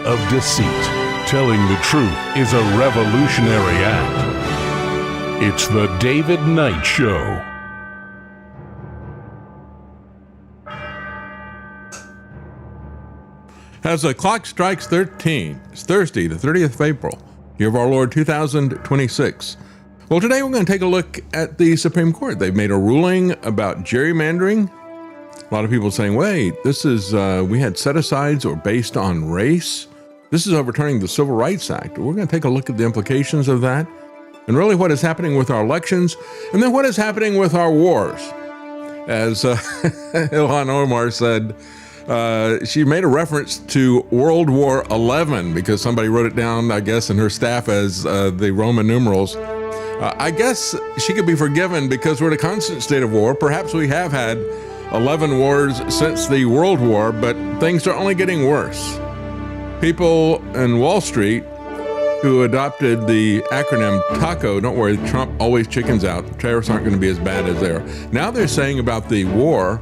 of deceit. Telling the truth is a revolutionary act. It's the David Knight Show. As the clock strikes 13, it's Thursday, the 30th of April, year of our Lord 2026. Well, today we're going to take a look at the Supreme Court. They've made a ruling about gerrymandering. A lot of people saying, wait, this is, we had set-asides or based on race. This is overturning the Civil Rights Act. We're going to take a look at the implications of that and really what is happening with our elections and then what is happening with our wars. As Ilhan Omar said, she made a reference to World War XI because somebody wrote it down, I guess, in her staff as the Roman numerals. I guess she could be forgiven because we're in a constant state of war. Perhaps we have had 11 wars since the World War, but things are only getting worse. People in Wall Street who adopted the acronym TACO, don't worry, Trump always chickens out. Tariffs aren't going to be as bad as they are. Now they're saying about the war,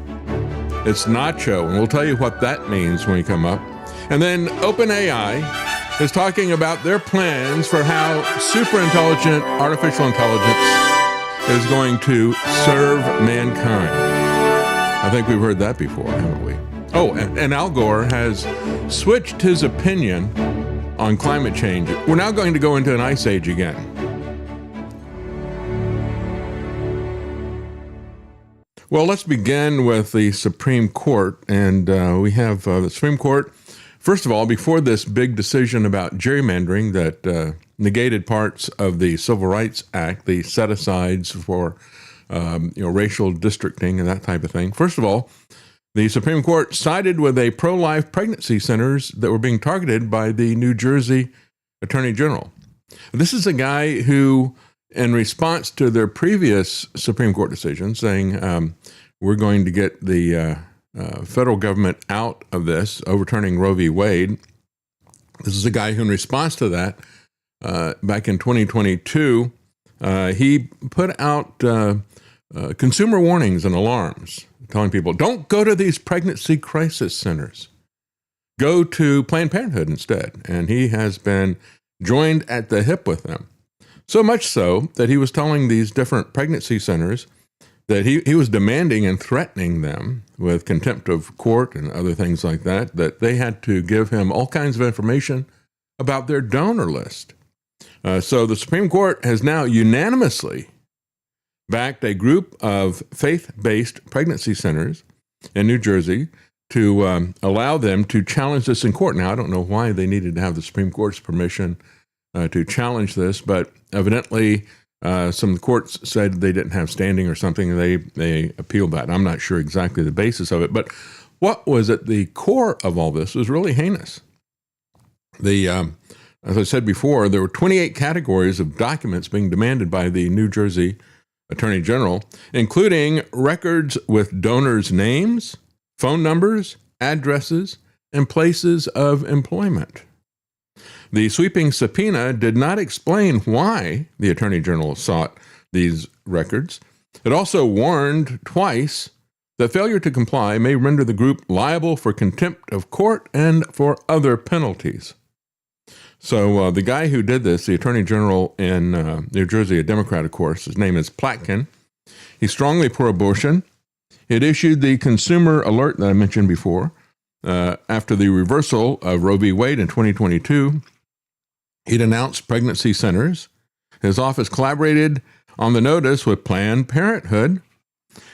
it's nacho, and we'll tell you what that means when we come up. And then OpenAI is talking about their plans for how super intelligent artificial intelligence is going to serve mankind. I think we've heard that before, haven't we? Oh, and Al Gore has switched his opinion on climate change. We're now going to go into an ice age again. Well, let's begin with the Supreme Court, and we have the Supreme Court. First of all, before this big decision about gerrymandering that negated parts of the Civil Rights Act, the set-asides for racial districting and that type of thing. First of all, the Supreme Court sided with a pro-life pregnancy centers that were being targeted by the New Jersey Attorney General. This is a guy who, in response to their previous Supreme Court decision saying we're going to get the federal government out of this, overturning Roe v. Wade. This is a guy who, in response to that, back in 2022, he put out consumer warnings and alarms, telling people, don't go to these pregnancy crisis centers. Go to Planned Parenthood instead. And he has been joined at the hip with them. So much so that he was telling these different pregnancy centers that he was demanding and threatening them with contempt of court and other things like that, that they had to give him all kinds of information about their donor list. So the Supreme Court has now unanimously backed a group of faith-based pregnancy centers in New Jersey to allow them to challenge this in court. Now, I don't know why they needed to have the Supreme Court's permission to challenge this, but evidently some courts said they didn't have standing or something, and they appealed that. I'm not sure exactly the basis of it, but what was at the core of all this was really heinous. As I said before, there were 28 categories of documents being demanded by the New Jersey Attorney General, including records with donors' names, phone numbers, addresses, and places of employment. The sweeping subpoena did not explain why the Attorney General sought these records. It also warned twice that failure to comply may render the group liable for contempt of court and for other penalties. So the guy who did this, the Attorney General in New Jersey, a Democrat, of course, his name is Blackburn. He's strongly pro-abortion. It issued the consumer alert that I mentioned before. After the reversal of Roe v. Wade in 2022, he denounced pregnancy centers. His office collaborated on the notice with Planned Parenthood,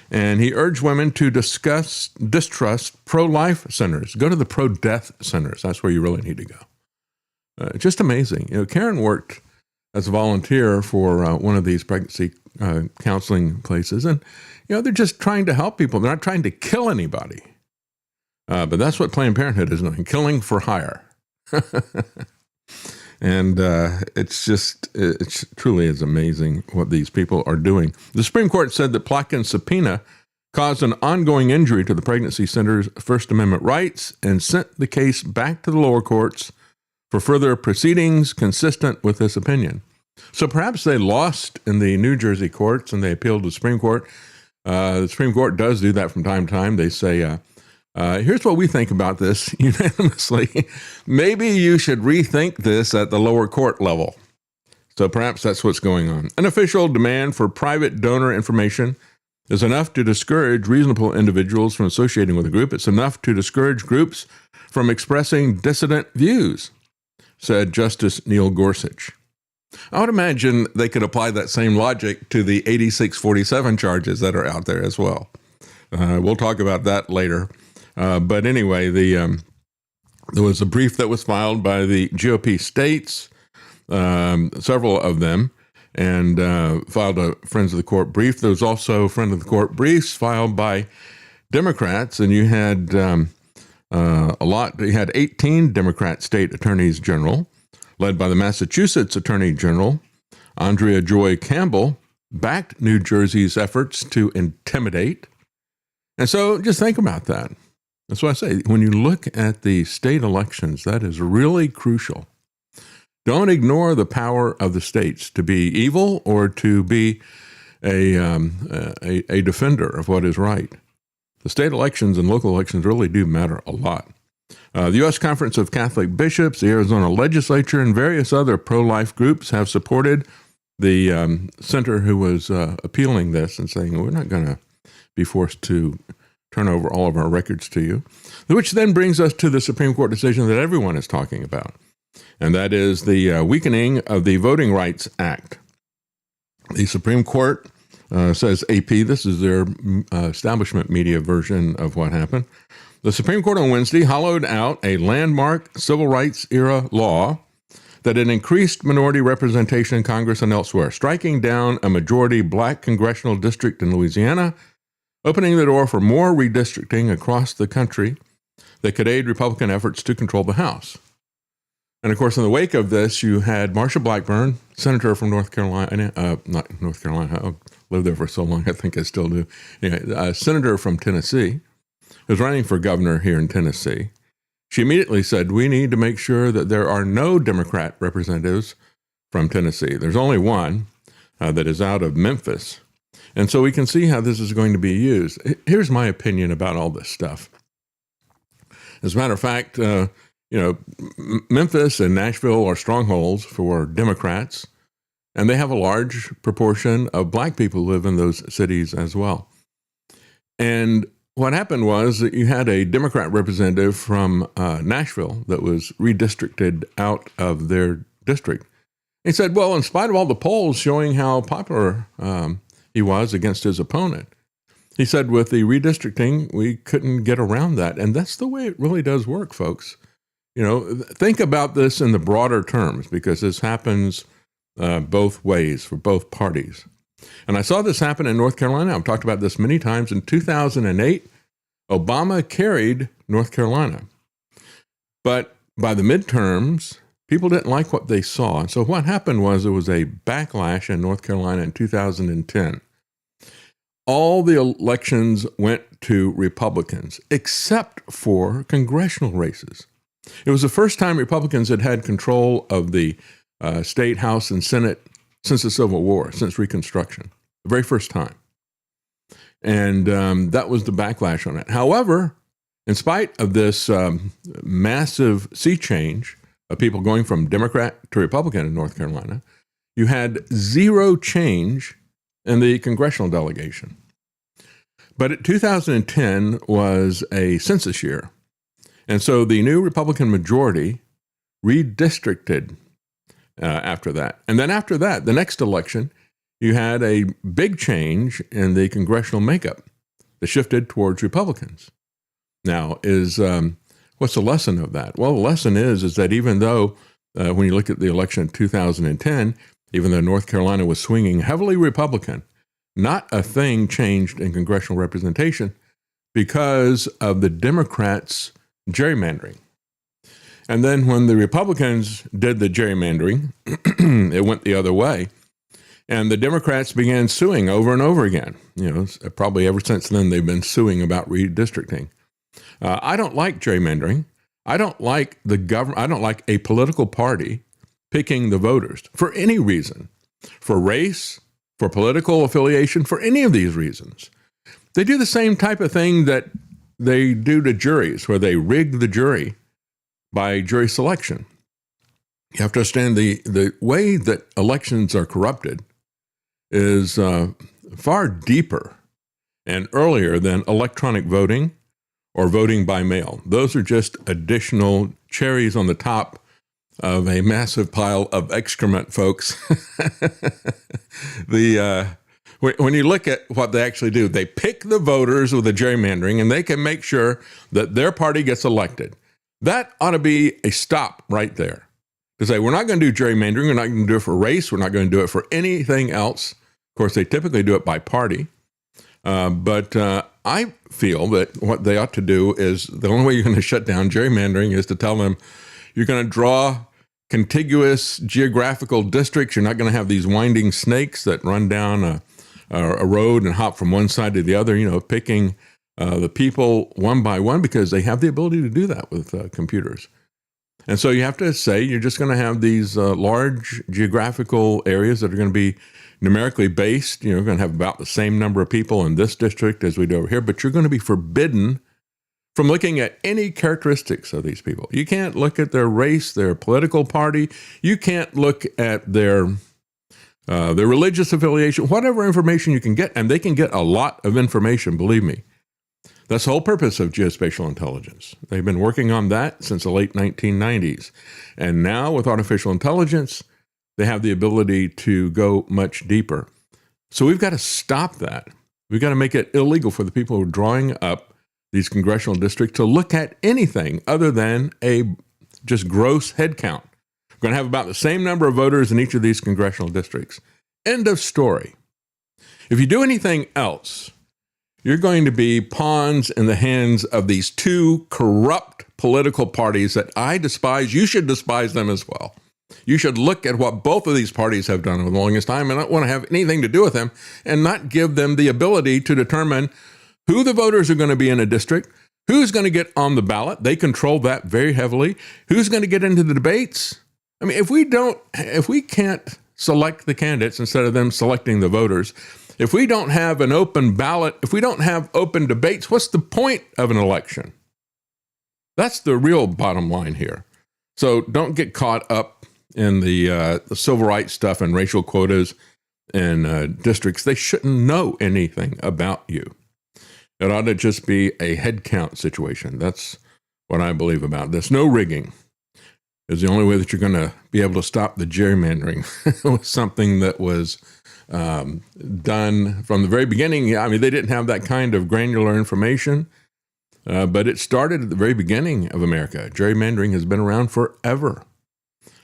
and he urged women to distrust pro-life centers. Go to the pro-death centers. That's where you really need to go. Just amazing. Karen worked as a volunteer for one of these pregnancy counseling places, and they're just trying to help people. They're not trying to kill anybody. But that's what Planned Parenthood is doing, killing for hire. And it truly is amazing what these people are doing. The Supreme Court said that Plotkin's subpoena caused an ongoing injury to the pregnancy center's First Amendment rights and sent the case back to the lower courts for further proceedings consistent with this opinion. So perhaps they lost in the New Jersey courts and they appealed to the Supreme Court. The Supreme Court does do that from time to time. They say, Here's what we think about this unanimously. Maybe you should rethink this at the lower court level. So perhaps that's what's going on. An official demand for private donor information is enough to discourage reasonable individuals from associating with a group. It's enough to discourage groups from expressing dissident views, said Justice Neil Gorsuch. I would imagine they could apply that same logic to the 8647 charges that are out there as well. We'll talk about that later. But anyway, there was a brief that was filed by the GOP states, several of them, and filed a Friends of the Court brief. There was also Friend of the Court briefs filed by Democrats, and you had You had 18 Democrat state attorneys general, led by the Massachusetts Attorney General. Andrea Joy Campbell backed New Jersey's efforts to intimidate. And so just think about that. That's what I say. When you look at the state elections, that is really crucial. Don't ignore the power of the states to be evil or to be a defender of what is right. The state elections and local elections really do matter a lot. The U.S. Conference of Catholic Bishops, the Arizona Legislature, and various other pro-life groups have supported the senator who was appealing this and saying, we're not going to be forced to turn over all of our records to you, which then brings us to the Supreme Court decision that everyone is talking about, and that is the weakening of the Voting Rights Act. The Supreme Court says AP, this is their establishment media version of what happened. The Supreme Court on Wednesday hollowed out a landmark civil rights era law that had increased minority representation in Congress and elsewhere, striking down a majority black congressional district in Louisiana, opening the door for more redistricting across the country that could aid Republican efforts to control the House. And of course, in the wake of this, you had Marsha Blackburn, senator from North Carolina, not North Carolina, I lived there for so long, I think I still do. Anyway, a senator from Tennessee, who's running for governor here in Tennessee. She immediately said, we need to make sure that there are no Democrat representatives from Tennessee. There's only one that is out of Memphis. And so we can see how this is going to be used. Here's my opinion about all this stuff. As a matter of fact, Memphis and Nashville are strongholds for Democrats, and they have a large proportion of black people who live in those cities as well. And what happened was that you had a Democrat representative from Nashville that was redistricted out of their district. He said, well, in spite of all the polls showing how popular he was against his opponent, he said, with the redistricting, we couldn't get around that. And that's the way it really does work, folks. Think about this in the broader terms, because this happens both ways for both parties. And I saw this happen in North Carolina. I've talked about this many times. In 2008, Obama carried North Carolina. But by the midterms, people didn't like what they saw. And so what happened was there was a backlash in North Carolina in 2010. All the elections went to Republicans, except for congressional races. It was the first time Republicans had had control of the state, House, and Senate since the Civil War, since Reconstruction, the very first time. And that was the backlash on it. However, in spite of this massive sea change of people going from Democrat to Republican in North Carolina, you had zero change in the congressional delegation. But 2010 was a census year. And so the new Republican majority redistricted after that. And then after that, the next election, you had a big change in the congressional makeup that shifted towards Republicans. Now, what's the lesson of that? Well, the lesson is that even though, when you look at the election in 2010, even though North Carolina was swinging heavily Republican, not a thing changed in congressional representation because of the Democrats' gerrymandering. And then when the Republicans did the gerrymandering, it went the other way. And the Democrats began suing over and over again. Probably ever since then, they've been suing about redistricting. I don't like gerrymandering. I don't like the government. I don't like a political party picking the voters for any reason, for race, for political affiliation, for any of these reasons. They do the same type of thing that they do to juries, where they rig the jury by jury selection. You have to understand the way that elections are corrupted is far deeper and earlier than electronic voting or voting by mail. Those are just additional cherries on the top of a massive pile of excrement, folks. When you look at what they actually do, they pick the voters with the gerrymandering, and they can make sure that their party gets elected. That ought to be a stop right there. To say, we're not going to do gerrymandering, we're not going to do it for race, we're not going to do it for anything else. Of course, they typically do it by party. But I feel that what they ought to do is, the only way you're going to shut down gerrymandering is to tell them you're going to draw contiguous geographical districts. You're not going to have these winding snakes that run down a road and hop from one side to the other, picking the people one by one, because they have the ability to do that with computers. And so you have to say you're just going to have these large geographical areas that are going to be numerically based. You're going to have about the same number of people in this district as we do over here, but you're going to be forbidden from looking at any characteristics of these people. You can't look at their race, their political party. You can't look at their religious affiliation, whatever information you can get, and they can get a lot of information, believe me. That's the whole purpose of geospatial intelligence. They've been working on that since the late 1990s. And now with artificial intelligence, they have the ability to go much deeper. So we've got to stop that. We've got to make it illegal for the people who are drawing up these congressional districts to look at anything other than a just gross headcount. We're going to have about the same number of voters in each of these congressional districts. End of story. If you do anything else, you're going to be pawns in the hands of these two corrupt political parties that I despise. You should despise them as well. You should look at what both of these parties have done for the longest time and not want to have anything to do with them, and not give them the ability to determine who the voters are going to be in a district, who's going to get on the ballot. They control that very heavily. Who's going to get into the debates? I mean, if we can't select the candidates instead of them selecting the voters, if we don't have an open ballot, if we don't have open debates, what's the point of an election? That's the real bottom line here. So don't get caught up in the civil rights stuff and racial quotas and districts. They shouldn't know anything about you. It ought to just be a headcount situation. That's what I believe about this. No rigging is the only way that you're going to be able to stop the gerrymandering. It was something that was done from the very beginning. I mean, they didn't have that kind of granular information, but it started at the very beginning of America. Gerrymandering has been around forever.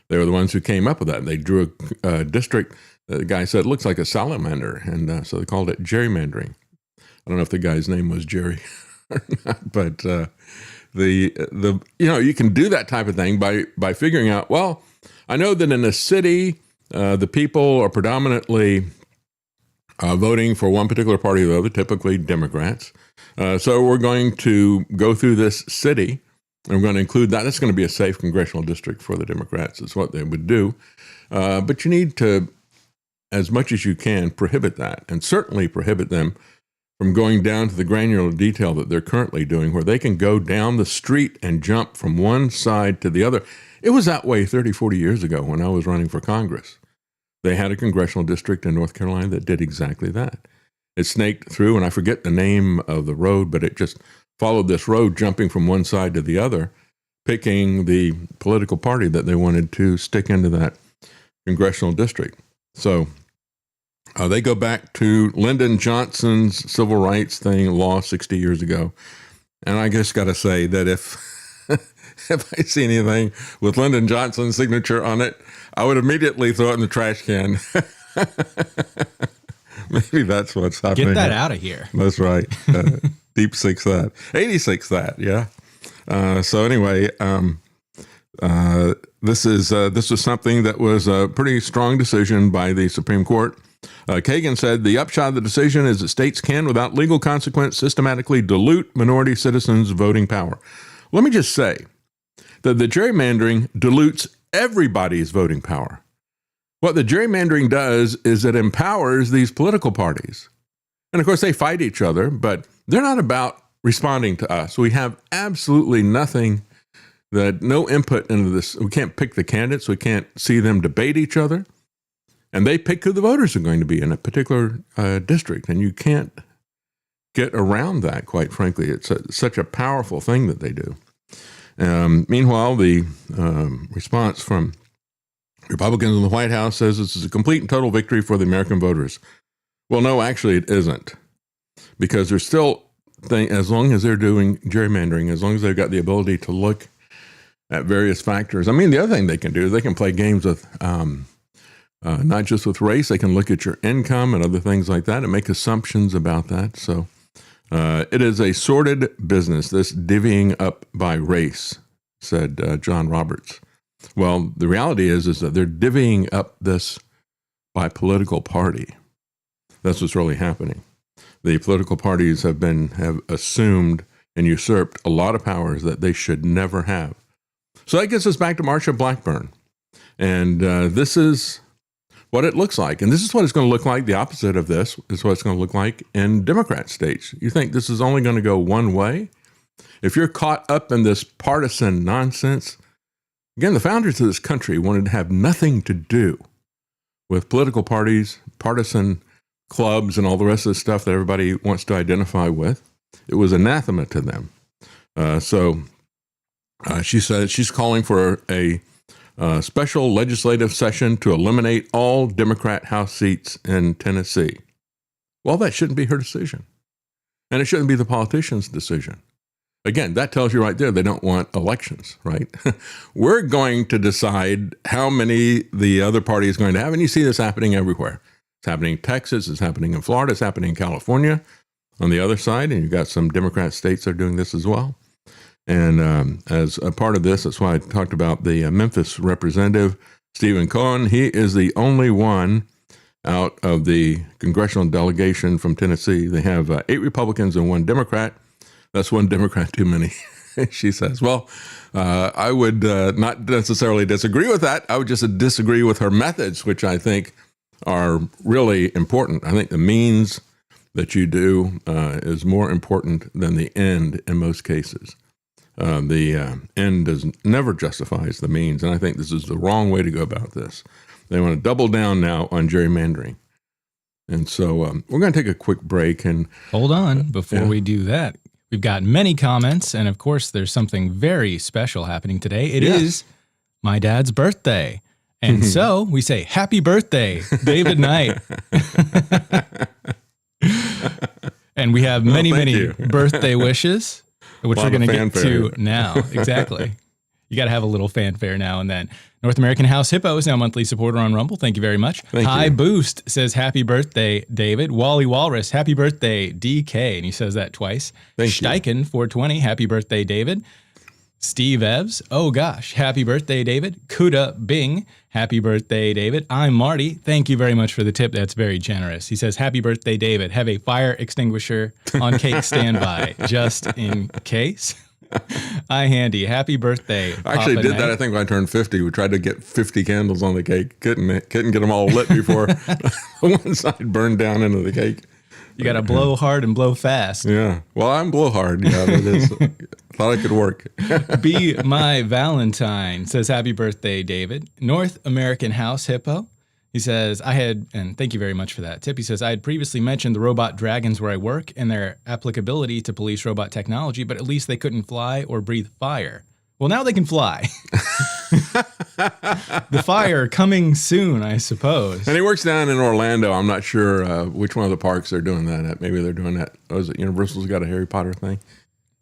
They were the ones who came up with that. They drew a district that the guy said looks like a salamander, and so they called it gerrymandering. I don't know if the guy's name was Jerry or not, but you can do that type of thing by figuring out, well, I know that in a city, the people are predominantly voting for one particular party or the other, typically Democrats. So we're going to go through this city, and we're going to include that. That's going to be a safe congressional district for the Democrats, is what they would do. But you need to, as much as you can, prohibit that, and certainly prohibit them from going down to the granular detail that they're currently doing, where they can go down the street and jump from one side to the other. It was that way 30, 40 years ago when I was running for Congress. They had a congressional district in North Carolina that did exactly that. It snaked through, and I forget the name of the road, but it just followed this road, jumping from one side to the other, picking the political party that they wanted to stick into that congressional district. So they go back to Lyndon Johnson's civil rights law 60 years ago. And I just got to say that if I see anything with Lyndon Johnson's signature on it, I would immediately throw it in the trash can. Maybe that's what's happening. Get that out of here. That's right. Deep six that. 86 that, yeah. So anyway, this was something that was a pretty strong decision by the Supreme Court. Kagan said the upshot of the decision is that states can, without legal consequence, systematically dilute minority citizens' voting power. Let me just say that the gerrymandering dilutes everybody's voting power. What the gerrymandering does is it empowers these political parties. And of course, they fight each other, but they're not about responding to us. We have absolutely nothing, no input into this. We can't pick the candidates. We can't see them debate each other. And they pick who the voters are going to be in a particular district. And you can't get around that, quite frankly. It's such a powerful thing that they do. Meanwhile, the response from Republicans in the White House says this is a complete and total victory for the American voters. Well, no, actually it isn't, because there's still as long as they're doing gerrymandering, as long as they've got the ability to look at various factors. I mean, the other thing they can do, they can play games with not just with race. They can look at your income and other things like that and make assumptions about that. So it is a sordid business, this divvying up by race, said John Roberts. Well, the reality is that they're divvying up this by political party. That's what's really happening. The political parties have assumed and usurped a lot of powers that they should never have. So that gets us back to Marsha Blackburn. And this is what it looks like. And this is what it's going to look like. The opposite of this is what it's going to look like in Democrat states. You think this is only going to go one way? If you're caught up in this partisan nonsense, again, the founders of this country wanted to have nothing to do with political parties, partisan clubs, and all the rest of the stuff that everybody wants to identify with. It was anathema to them. So she said she's calling for a special legislative session to eliminate all Democrat House seats in Tennessee. Well, that shouldn't be her decision. And it shouldn't be the politician's decision. Again, that tells you right there they don't want elections, right? We're going to decide how many the other party is going to have. And you see this happening everywhere. It's happening in Texas. It's happening in Florida. It's happening in California on the other side. And you've got some Democrat states that are doing this as well. And as a part of this, that's why I talked about the Memphis representative, Stephen Cohen. He is the only one out of the congressional delegation from Tennessee. They have 8 Republicans and 1 Democrat. That's 1 Democrat too many, she says. Well, I would not necessarily disagree with that. I would just disagree with her methods, which I think are really important. I think the means that you do is more important than the end in most cases. The end never justifies the means, and I think this is the wrong way to go about this. They want to double down now on gerrymandering. And so we're going to take a quick break. And hold on, before we do that. We've got many comments, and of course, there's something very special happening today. It is my dad's birthday. And so we say, happy birthday, David Knight. And we have many birthday wishes, which we're going to get to now. Exactly. You got to have a little fanfare now and then. North American House Hippo is now a monthly supporter on Rumble. Thank you very much. High Boost says, happy birthday, David. Wally Walrus, happy birthday, DK. And he says that twice. Steichen, 420, happy birthday, David. Steve Evs, oh gosh, happy birthday, David. Kuda Bing, happy birthday, David. I'm Marty. Thank you very much for the tip. That's very generous. He says, happy birthday, David. Have a fire extinguisher on cake standby, just in case. Handy. Happy birthday. I actually did that, I think, when I turned 50. We tried to get 50 candles on the cake. Couldn't get them all lit before one side burned down into the cake. You got to blow hard and blow fast. Yeah. Well, I'm blow hard. Yeah, that is. Thought it could work. Be My Valentine says, happy birthday, David. North American House Hippo. He says, and thank you very much for that tip. He says, I had previously mentioned the robot dragons where I work and their applicability to police robot technology, but at least they couldn't fly or breathe fire. Well, now they can fly. The fire coming soon, I suppose. And he works down in Orlando. I'm not sure which one of the parks they're doing that at. Maybe they're doing that. Oh, is it Universal's got a Harry Potter thing?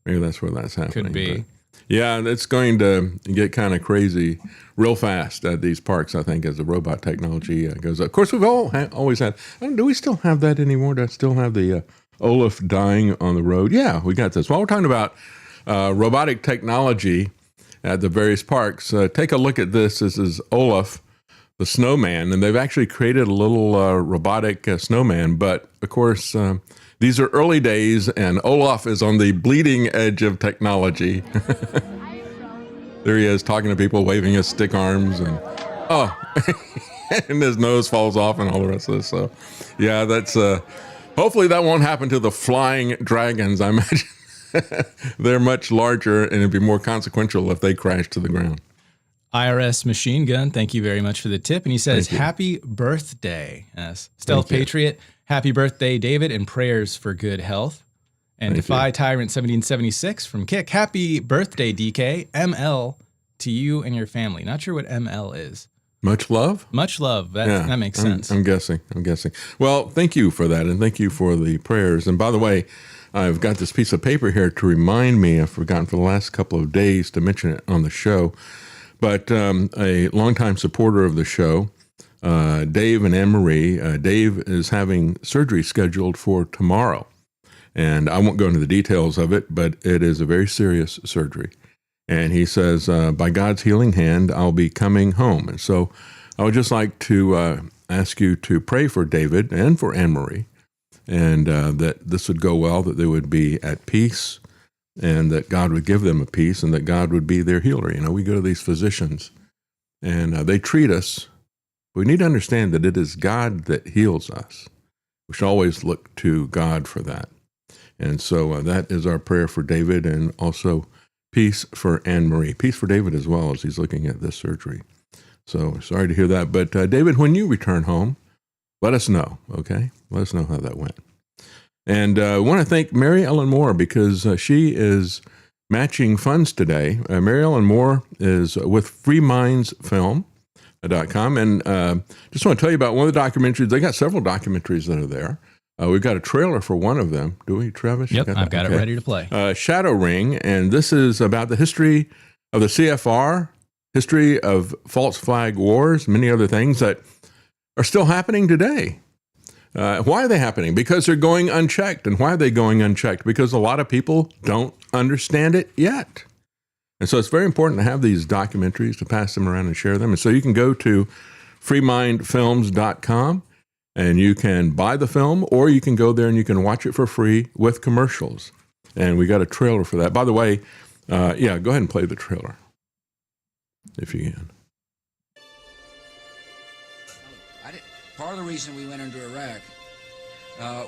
Maybe that's where that's happening. Could be. But yeah, it's going to get kind of crazy real fast at these parks, I think, as the robot technology goes up. Of course, we've always had, do we still have that anymore? Do I still have the Olaf dying on the road? Yeah, we got this. While we're talking about robotic technology at the various parks, take a look at this. This is Olaf, the snowman, and they've actually created a little robotic snowman. But, of course, these are early days, and Olaf is on the bleeding edge of technology. There he is talking to people, waving his stick arms, and and his nose falls off and all the rest of this. So, yeah, that's hopefully that won't happen to the flying dragons. I imagine they're much larger, and it'd be more consequential if they crash to the ground. IRS Machine Gun, thank you very much for the tip. And he says, happy birthday. Stealth Patriot, happy birthday, David, and prayers for good health. And Defy Tyrant 1776 from Kick, happy birthday, DK, ML to you and your family. Not sure what ML is. Much love? Much love. That makes sense. I'm guessing. Well, thank you for that, and thank you for the prayers. And by the way, I've got this piece of paper here to remind me. I've forgotten for the last couple of days to mention it on the show. But a longtime supporter of the show, Dave and Anne-Marie, Dave is having surgery scheduled for tomorrow. And I won't go into the details of it, but it is a very serious surgery. And he says, by God's healing hand, I'll be coming home. And so I would just like to ask you to pray for David and for Anne-Marie, and that this would go well, that they would be at peace, and that God would give them a peace, and that God would be their healer. You know, we go to these physicians, and they treat us. We need to understand that it is God that heals us. We should always look to God for that. And so that is our prayer for David, and also peace for Anne-Marie. Peace for David as well, as he's looking at this surgery. So sorry to hear that. But David, when you return home, let us know, okay? Let us know how that went. And I want to thank Mary Ellen Moore, because she is matching funds today. Mary Ellen Moore is with freemindsfilm.com. And just want to tell you about one of the documentaries. They got several documentaries that are there. We've got a trailer for one of them. Do we, Travis? Yep, I've got it ready to play. Shadow Ring, and this is about the history of the CFR, history of false flag wars, many other things that are still happening today. Why are they happening? Because they're going unchecked. And why are they going unchecked? Because a lot of people don't understand it yet. And so it's very important to have these documentaries, to pass them around and share them. And so you can go to freemindfilms.com, and you can buy the film, or you can go there and you can watch it for free with commercials. And we got a trailer for that. By the way, go ahead and play the trailer, if you can. Part of the reason we went into Iraq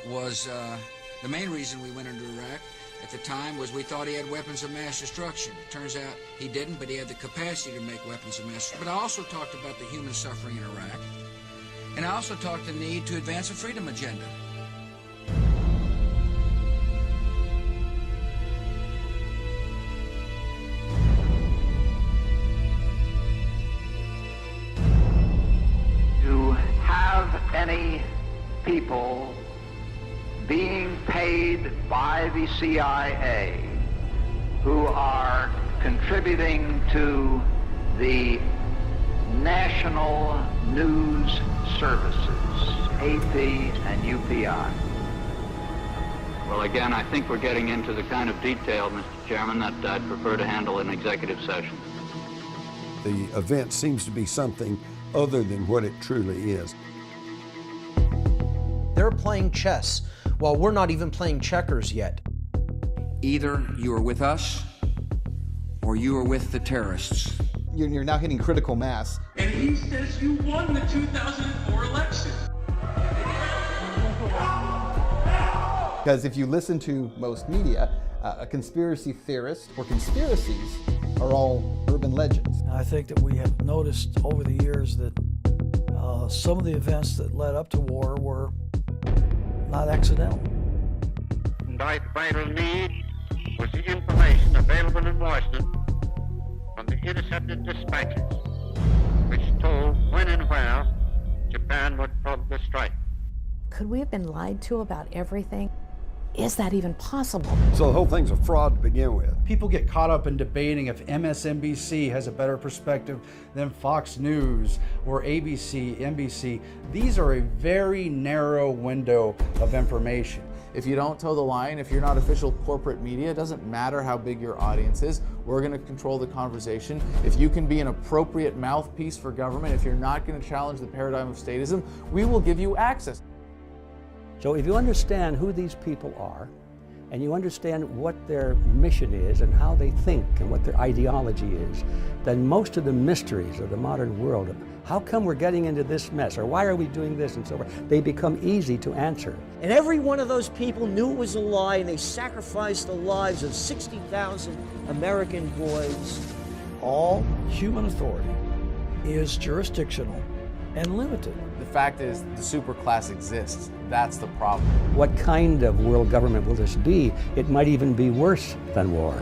was the main reason we went into Iraq at the time was we thought he had weapons of mass destruction. It turns out he didn't, but he had the capacity to make weapons of mass destruction. But I also talked about the human suffering in Iraq, and I also talked the need to advance a freedom agenda. Any people being paid by the CIA who are contributing to the national news services, AP and UPI. Well, again, I think we're getting into the kind of detail, Mr. Chairman, that I'd prefer to handle in executive session. The event seems to be something other than what it truly is. They're playing chess while we're not even playing checkers yet. Either you are with us or you are with the terrorists. You're now hitting critical mass. And he says you won the 2004 election. Because if you listen to most media, a conspiracy theorist or conspiracies are all urban legends. I think that we have noticed over the years that some of the events that led up to war were not accidental. My vital need was the information available in Washington from the intercepted dispatches, which told when and where Japan would probably strike. Could we have been lied to about everything? Is that even possible? So the whole thing's a fraud to begin with. People get caught up in debating if MSNBC has a better perspective than Fox News or ABC, NBC. These are a very narrow window of information. If you don't toe the line, if you're not official corporate media, it doesn't matter how big your audience is. We're going to control the conversation. If you can be an appropriate mouthpiece for government, if you're not going to challenge the paradigm of statism, we will give you access. So if you understand who these people are, and you understand what their mission is and how they think and what their ideology is, then most of the mysteries of the modern world, how come we're getting into this mess, or why are we doing this, and so forth, they become easy to answer. And every one of those people knew it was a lie, and they sacrificed the lives of 60,000 American boys. All human authority is jurisdictional and limited. The fact is, the superclass exists. That's the problem. What kind of world government will this be? It might even be worse than war.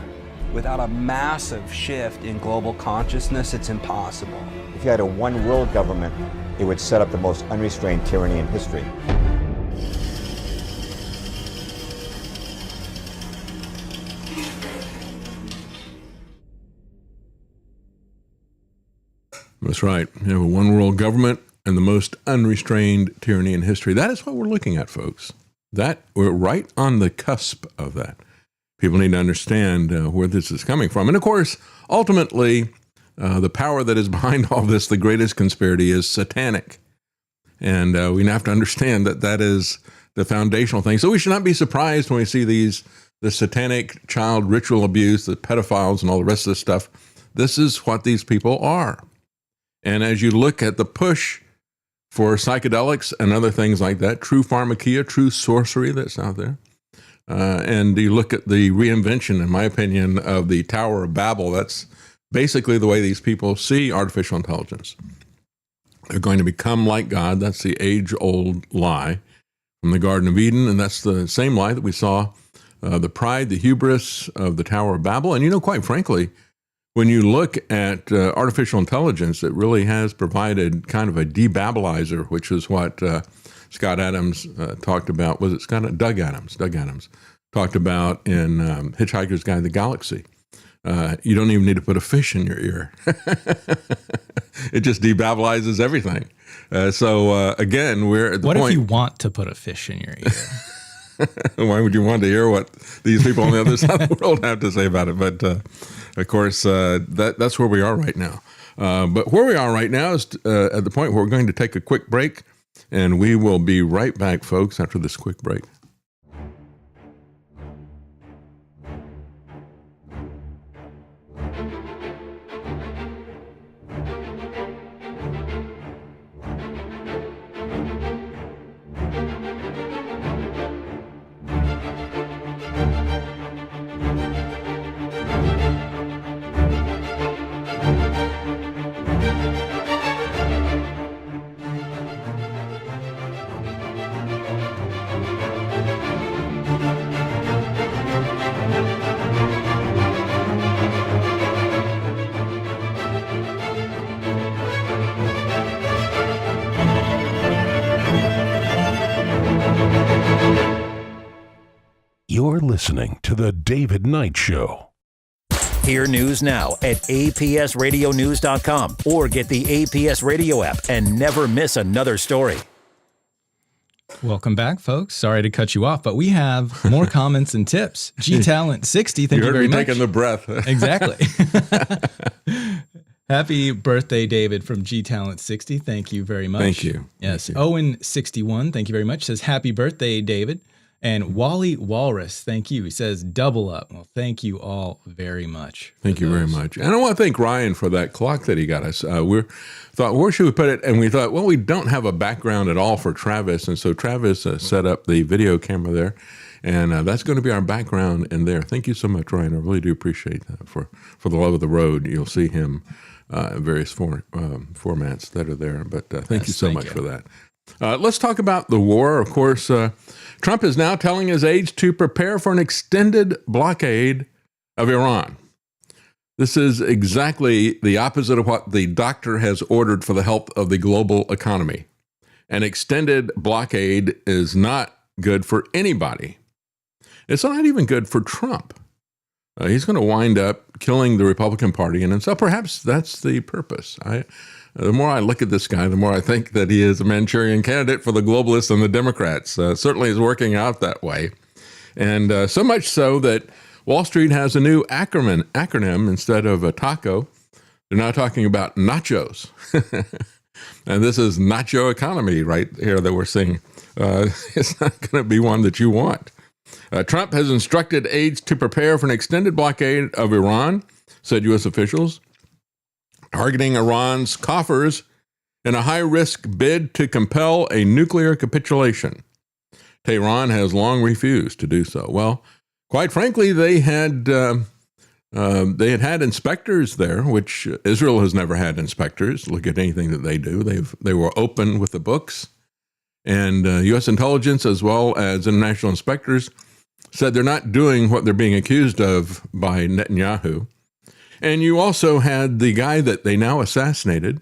Without a massive shift in global consciousness, it's impossible. If you had a one world government, it would set up the most unrestrained tyranny in history. That's right. You have a one world government and the most unrestrained tyranny in history. That is what we're looking at, folks. That we're right on the cusp of that. People need to understand where this is coming from. And of course, ultimately, the power that is behind all this, the greatest conspiracy, is satanic. And we have to understand that that is the foundational thing. So we should not be surprised when we see the satanic child ritual abuse, the pedophiles and all the rest of this stuff. This is what these people are. And as you look at the push for psychedelics and other things like that, true pharmakeia, true sorcery that's out there, and you look at the reinvention, in my opinion, of the Tower of Babel, that's basically the way these people see artificial intelligence. They're going to become like God. That's the age-old lie from the Garden of Eden, and that's the same lie that we saw, the pride, the hubris of the Tower of Babel. And, you know, quite frankly, when you look at artificial intelligence, it really has provided kind of a debabbilizer, which is what Scott Adams talked about. Was it Doug Adams? Doug Adams talked about in Hitchhiker's Guide to the Galaxy. You don't even need to put a fish in your ear. It just debabbilizes everything. Again, we're at the point. What if you want to put a fish in your ear? Why would you want to hear what these people on the other side of the world have to say about it? But of course, that's where we are right now. But where we are right now is at the point where we're going to take a quick break, and we will be right back, folks, after this quick break. You're listening to The David Knight Show. Hear news now at apsradionews.com or get the APS Radio app and never miss another story. Welcome back, folks. Sorry to cut you off, but we have more comments and tips. G-Talent60, thank you very much. Taking the breath. Exactly. Happy birthday, David, from G-Talent60. Thank you very much. Thank you. Yes. Thank you. Owen61, thank you very much, says, happy birthday, David. And Wally Walrus, thank you. He says, double up. Well, thank you all very much. Thank you very much. And I want to thank Ryan for that clock that he got us. We thought, where should we put it? And we thought, well, we don't have a background at all for Travis. And so Travis set up the video camera there. And that's going to be our background in there. Thank you so much, Ryan. I really do appreciate that. For the love of the road, you'll see him in various formats that are there. But thank you so much for that. Let's talk about the war. Of course, Trump is now telling his aides to prepare for an extended blockade of Iran. This is exactly the opposite of what the doctor has ordered for the health of the global economy. An extended blockade is not good for anybody. It's not even good for Trump. He's going to wind up killing the Republican Party, and so perhaps that's the purpose. The more I look at this guy, the more I think that he is a Manchurian candidate for the globalists and the Democrats. Certainly is working out that way. And so much so that Wall Street has a new acronym instead of a taco. They're now talking about nachos. And this is nacho economy right here that we're seeing. It's not going to be one that you want. Trump has instructed aides to prepare for an extended blockade of Iran, said U.S. officials, targeting Iran's coffers in a high-risk bid to compel a nuclear capitulation. Tehran has long refused to do so. Well, quite frankly, they had inspectors there, which Israel has never had inspectors. Look at anything that they do. They were open with the books. And U.S. intelligence, as well as international inspectors, said they're not doing what they're being accused of by Netanyahu. And you also had the guy that they now assassinated,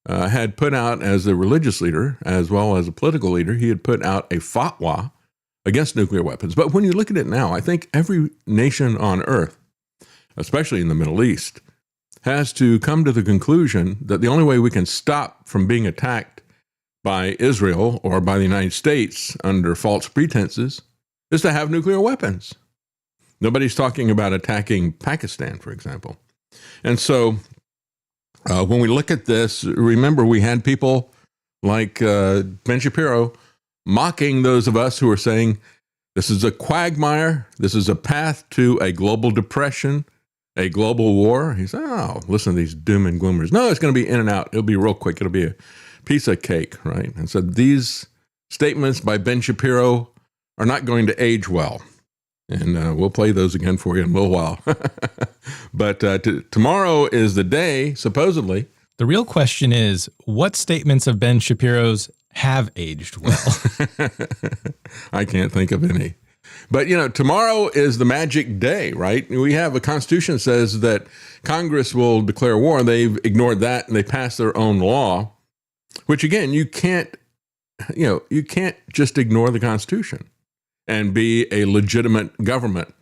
had put out as a religious leader, as well as a political leader, he had put out a fatwa against nuclear weapons. But when you look at it now, I think every nation on earth, especially in the Middle East, has to come to the conclusion that the only way we can stop from being attacked by Israel or by the United States under false pretenses is to have nuclear weapons. Nobody's talking about attacking Pakistan, for example. And so when we look at this, remember we had people like Ben Shapiro mocking those of us who are saying, this is a quagmire, this is a path to a global depression, a global war. He said, oh, listen to these doom and gloomers. No, it's going to be in and out. It'll be real quick. It'll be a piece of cake, right? And so these statements by Ben Shapiro are not going to age well. And we'll play those again for you in a little while. But tomorrow is the day, supposedly. The real question is, what statements of Ben Shapiro's have aged well? I can't think of any. But, tomorrow is the magic day, right? We have a constitution that says that Congress will declare war. They've ignored that and they passed their own law, which again, you can't just ignore the Constitution and be a legitimate government.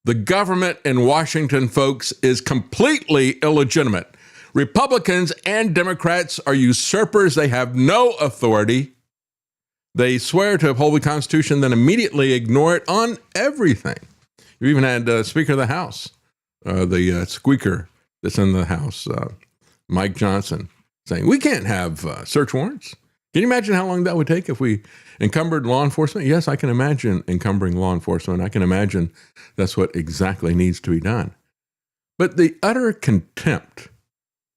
The government in Washington, folks, is completely illegitimate. Republicans and Democrats are usurpers. They have no authority. They swear to uphold the Constitution, then immediately ignore it on everything. You even had Speaker of the House, the squeaker that's in the House, Mike Johnson, saying, we can't have search warrants. Can you imagine how long that would take if we encumbered law enforcement? Yes, I can imagine encumbering law enforcement. I can imagine that's what exactly needs to be done. But the utter contempt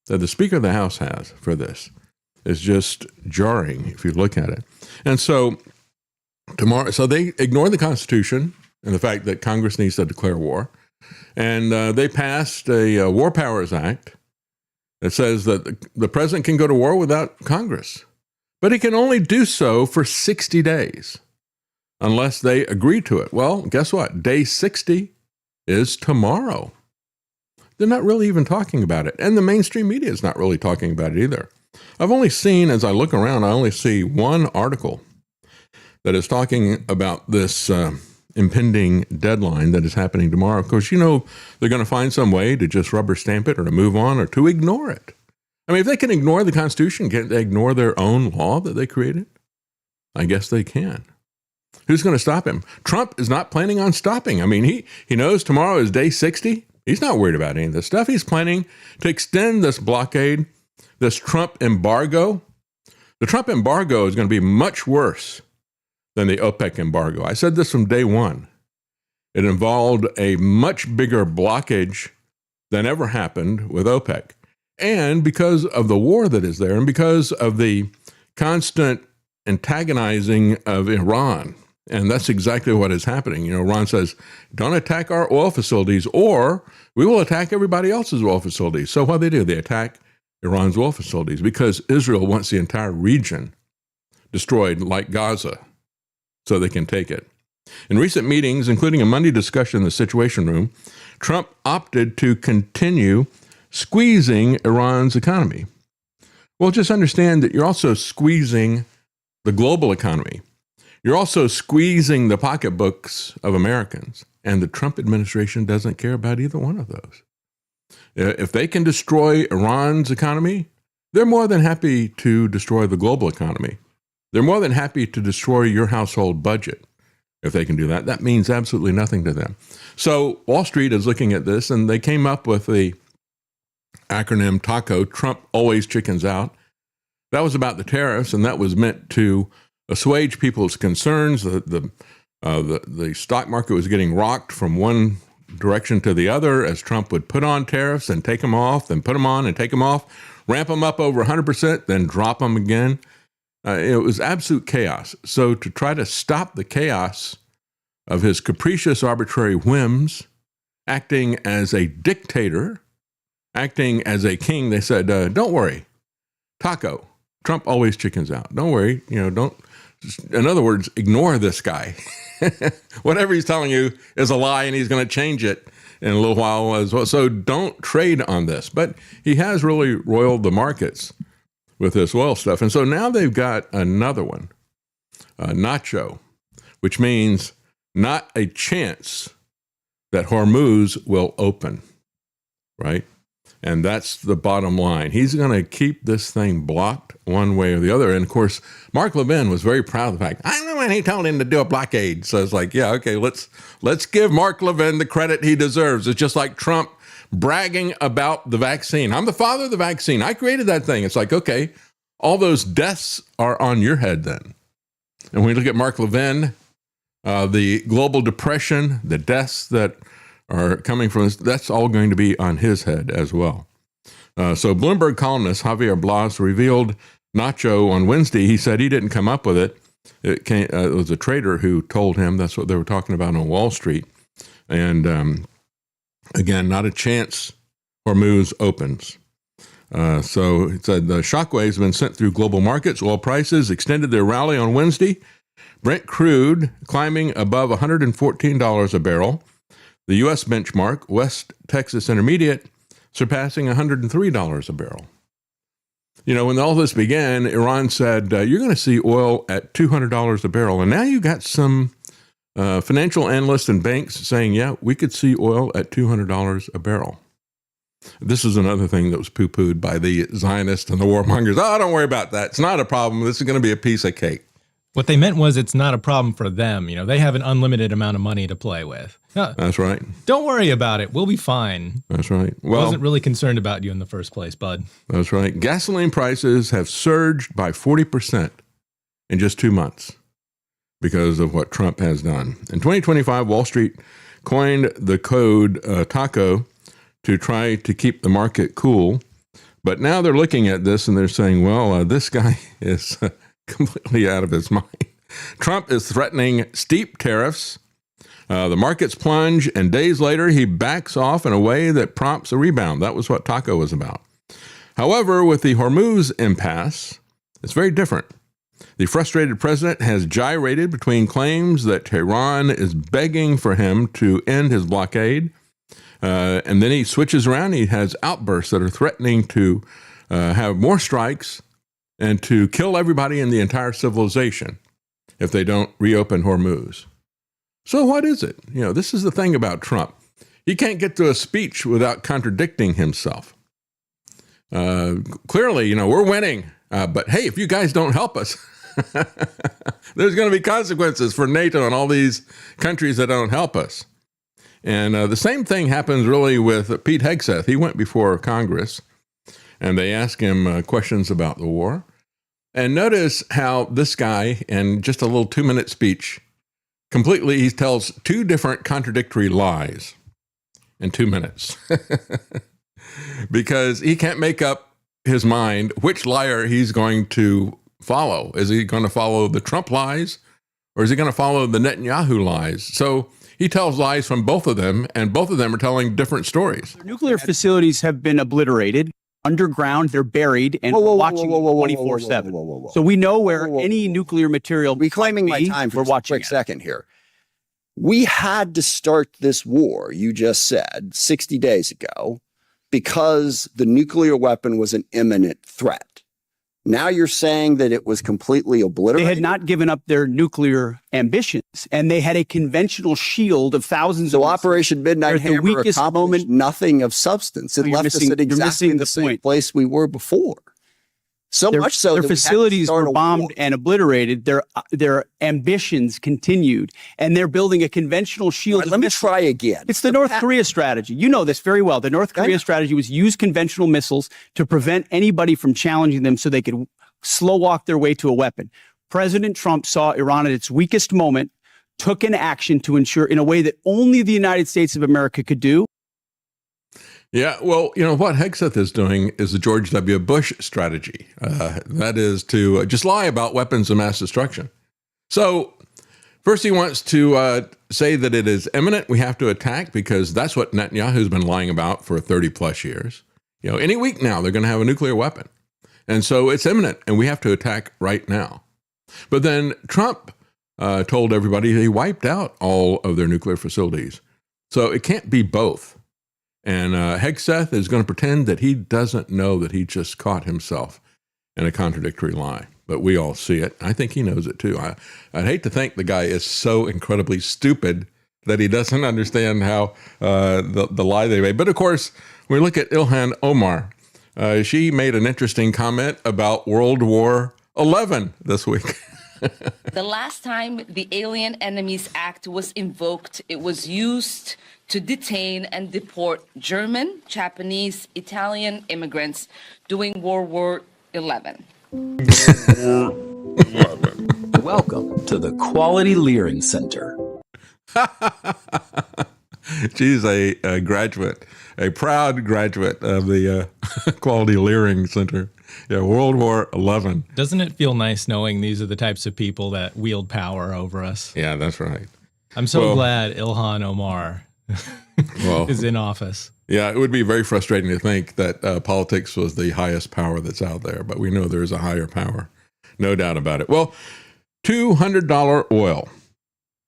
that the Speaker of the House has for this is just jarring if you look at it. And so tomorrow, so they ignore the Constitution and the fact that Congress needs to declare war. And they passed a War Powers Act that says that the president can go to war without Congress. But he can only do so for 60 days unless they agree to it. Well, guess what? Day 60 is tomorrow. They're not really even talking about it. And the mainstream media is not really talking about it either. I've only seen, as I look around, I only see one article that is talking about this impending deadline that is happening tomorrow. Of course, they're going to find some way to just rubber stamp it or to move on or to ignore it. I mean, if they can ignore the Constitution, can't they ignore their own law that they created? I guess they can. Who's going to stop him? Trump is not planning on stopping. I mean, he knows tomorrow is day 60. He's not worried about any of this stuff. He's planning to extend this blockade, this Trump embargo. The Trump embargo is going to be much worse than the OPEC embargo. I said this from day one. It involved a much bigger blockage than ever happened with OPEC. And because of the war that is there and because of the constant antagonizing of Iran, and that's exactly what is happening. Iran says, don't attack our oil facilities or we will attack everybody else's oil facilities. So what do, they attack Iran's oil facilities because Israel wants the entire region destroyed like Gaza so they can take it. In recent meetings, including a Monday discussion in the Situation Room, Trump opted to continue squeezing Iran's economy. Well, just understand that you're also squeezing the global economy. You're also squeezing the pocketbooks of Americans, and the Trump administration doesn't care about either one of those. If they can destroy Iran's economy, they're more than happy to destroy the global economy. They're more than happy to destroy your household budget. If they can do that, that means absolutely nothing to them. So Wall Street is looking at this, and they came up with the acronym TACO, Trump always chickens out. That was about the tariffs, and that was meant to assuage people's concerns. The The stock market was getting rocked from one direction to the other as Trump would put on tariffs and take them off, then put them on and take them off, ramp them up over 100%, then drop them again. It was absolute chaos. So to try to stop the chaos of his capricious, arbitrary whims, acting as a dictator, acting as a king, they said, don't worry, Taco, Trump always chickens out. Don't worry, don't, in other words, ignore this guy. Whatever he's telling you is a lie, and he's going to change it in a little while as well. So don't trade on this. But he has really roiled the markets with this oil stuff. And so now they've got another one, nacho, which means not a chance that Hormuz will open, right? And that's the bottom line. He's going to keep this thing blocked one way or the other. And of course, Mark Levin was very proud of the fact, I know when he told him to do a blockade. So it's like, yeah, okay, let's give Mark Levin the credit he deserves. It's just like Trump bragging about the vaccine. I'm the father of the vaccine. I created that thing. It's like, okay, all those deaths are on your head then. And when we look at Mark Levin, the global depression, the deaths that are coming from this, that's all going to be on his head as well. So Bloomberg columnist Javier Blas revealed Nacho on Wednesday. He said he didn't come up with it. It was a trader who told him. That's what they were talking about on Wall Street. And again, not a chance Hormuz opens. So it said the shockwaves have been sent through global markets. Oil prices extended their rally on Wednesday. Brent crude climbing above $114 a barrel. The U.S. benchmark, West Texas Intermediate, surpassing $103 a barrel. When all this began, Iran said, you're going to see oil at $200 a barrel. And now you got some financial analysts and banks saying, yeah, we could see oil at $200 a barrel. This is another thing that was poo-pooed by the Zionists and the warmongers. Oh, don't worry about that. It's not a problem. This is going to be a piece of cake. What they meant was it's not a problem for them. They have an unlimited amount of money to play with. That's right. Don't worry about it. We'll be fine. That's right. Well, I wasn't really concerned about you in the first place, bud. That's right. Gasoline prices have surged by 40% in just 2 months because of what Trump has done. In 2025, Wall Street coined the code TACO to try to keep the market cool. But now they're looking at this and they're saying, well, this guy is completely out of his mind. Trump is threatening steep tariffs. The markets plunge, and days later, he backs off in a way that prompts a rebound. That was what Taco was about. However, with the Hormuz impasse, it's very different. The frustrated president has gyrated between claims that Tehran is begging for him to end his blockade, and then he switches around. He has outbursts that are threatening to have more strikes and to kill everybody in the entire civilization if they don't reopen Hormuz. So what is it? This is the thing about Trump. He can't get to a speech without contradicting himself. Clearly, we're winning. But hey, if you guys don't help us, there's going to be consequences for NATO and all these countries that don't help us. And the same thing happens really with Pete Hegseth. He went before Congress, and they asked him questions about the war. And notice how this guy, in just a little 2-minute speech, completely, he tells 2 different contradictory lies in 2 minutes. Because he can't make up his mind which liar he's going to follow. Is he going to follow the Trump lies, or is he going to follow the Netanyahu lies? So he tells lies from both of them, and both of them are telling different stories. Nuclear facilities have been obliterated. Underground, they're buried, and we're watching 24/7. So we know where any nuclear material. Reclaiming my time for a quick second here. We had to start this war, you just said, 60 days ago, because the nuclear weapon was an imminent threat. Now you're saying that it was completely obliterated? They had not given up their nuclear ambitions, and they had a conventional shield of thousands of missiles. So Operation Midnight Hammer accomplished nothing of substance. It left us at exactly the same place we were before. So much so their facilities were bombed and obliterated. Their ambitions continued, and they're building a conventional shield. Right, let me try again. It's the North Korea strategy. You know this very well. The North Korea strategy was use conventional missiles to prevent anybody from challenging them so they could slow walk their way to a weapon. President Trump saw Iran at its weakest moment, took an action to ensure in a way that only the United States of America could do. Yeah, well, what Hegseth is doing is the George W. Bush strategy. That is to just lie about weapons of mass destruction. So first he wants to say that it is imminent. We have to attack because that's what Netanyahu's been lying about for 30 plus years. Any week now, they're going to have a nuclear weapon. And so it's imminent and we have to attack right now. But then Trump told everybody he wiped out all of their nuclear facilities. So it can't be both. And Hegseth is going to pretend that he doesn't know that he just caught himself in a contradictory lie. But we all see it. I think he knows it too. I'd hate to think the guy is so incredibly stupid that he doesn't understand how the lie they made. But of course, when we look at Ilhan Omar, she made an interesting comment about World War XI this week. The last time the Alien Enemies Act was invoked, it was used to detain and deport German, Japanese, Italian immigrants during World War XI. Welcome to the Quality Leering Center. She's a graduate, a proud graduate of the Quality Leering Center. Yeah, World War XI. Doesn't it feel nice knowing these are the types of people that wield power over us? Yeah, that's right. I'm so glad Ilhan Omar is in office. Yeah, it would be very frustrating to think that politics was the highest power that's out there, but we know there's a higher power. No doubt about it. Well, $200 oil,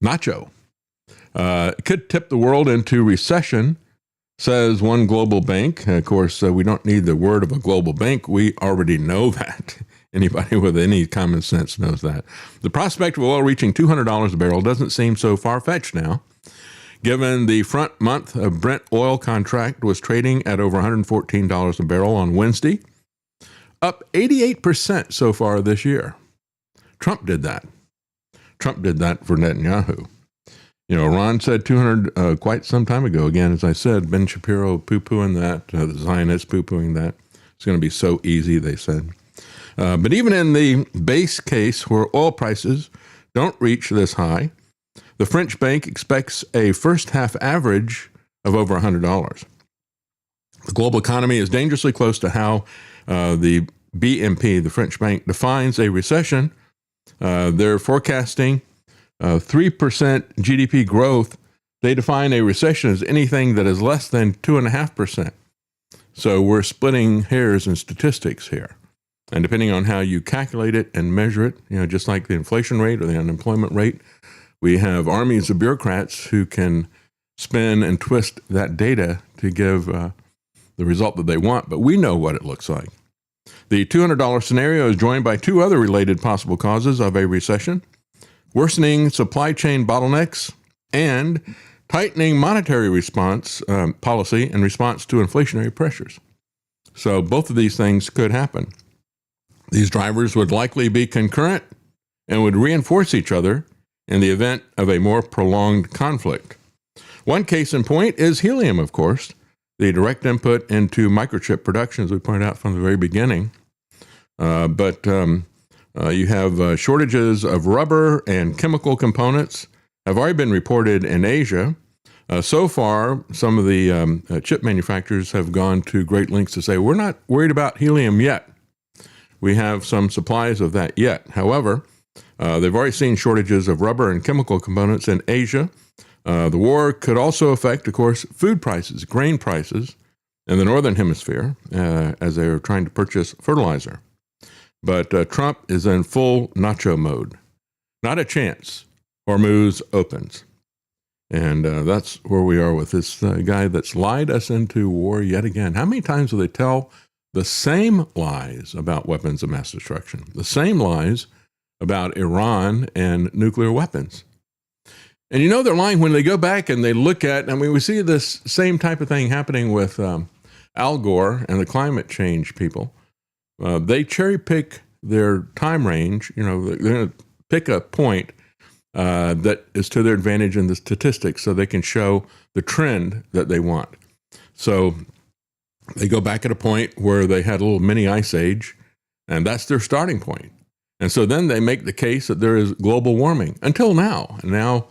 nacho, could tip the world into recession, says one global bank. Of course, we don't need the word of a global bank. We already know that. Anybody with any common sense knows that. The prospect of oil reaching $200 a barrel doesn't seem so far-fetched now, given the front month of Brent oil contract was trading at over $114 a barrel on Wednesday, up 88% so far this year. Trump did that. Trump did that for Netanyahu. Iran said 200 quite some time ago. Again, as I said, Ben Shapiro poo-pooing that, the Zionists poo-pooing that. It's going to be so easy, they said. But even in the base case where oil prices don't reach this high, the French bank expects a first-half average of over $100. The global economy is dangerously close to how the BNP, the French bank, defines a recession. They're forecasting 3% GDP growth. They define a recession as anything that is less than 2.5%. So we're splitting hairs in statistics here. And depending on how you calculate it and measure it, just like the inflation rate or the unemployment rate, we have armies of bureaucrats who can spin and twist that data to give the result that they want. But we know what it looks like. The $200 scenario is joined by two other related possible causes of a recession: worsening supply chain bottlenecks and tightening monetary response policy in response to inflationary pressures. So both of these things could happen. These drivers would likely be concurrent and would reinforce each other in the event of a more prolonged conflict. One case in point is helium, of course, the direct input into microchip production, as we pointed out from the very beginning. But you have shortages of rubber and chemical components have already been reported in Asia. So far, some of the chip manufacturers have gone to great lengths to say, we're not worried about helium yet. We have some supplies of that yet. However, they've already seen shortages of rubber and chemical components in Asia. The war could also affect, of course, food prices, grain prices in the Northern Hemisphere as they're trying to purchase fertilizer. But Trump is in full nacho mode. Not a chance. Hormuz opens. And that's where we are with this guy that's lied us into war yet again. How many times will they tell the same lies about weapons of mass destruction? The same lies about Iran and nuclear weapons. And they're lying when they go back and they look at, we see this same type of thing happening with Al Gore and the climate change people. They cherry pick their time range. They're going to pick a point that is to their advantage in the statistics so they can show the trend that they want. So they go back at a point where they had a little mini ice age, and that's their starting point. And so then they make the case that there is global warming until now. And now,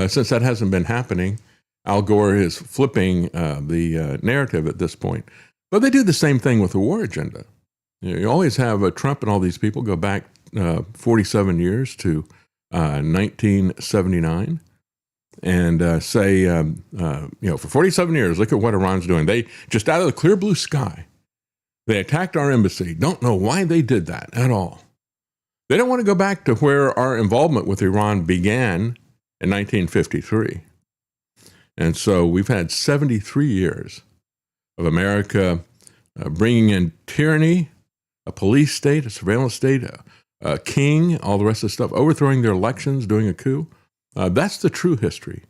since that hasn't been happening, Al Gore is flipping the narrative at this point. But they do the same thing with the war agenda. You always have Trump and all these people go back 47 years to 1979 and say, for 47 years, look at what Iran's doing. They just out of the clear blue sky, they attacked our embassy. Don't know why they did that at all. They don't want to go back to where our involvement with Iran began in 1953. And so we've had 73 years of America bringing in tyranny, a police state, a surveillance state, a king, all the rest of the stuff, overthrowing their elections, doing a coup. That's the true history.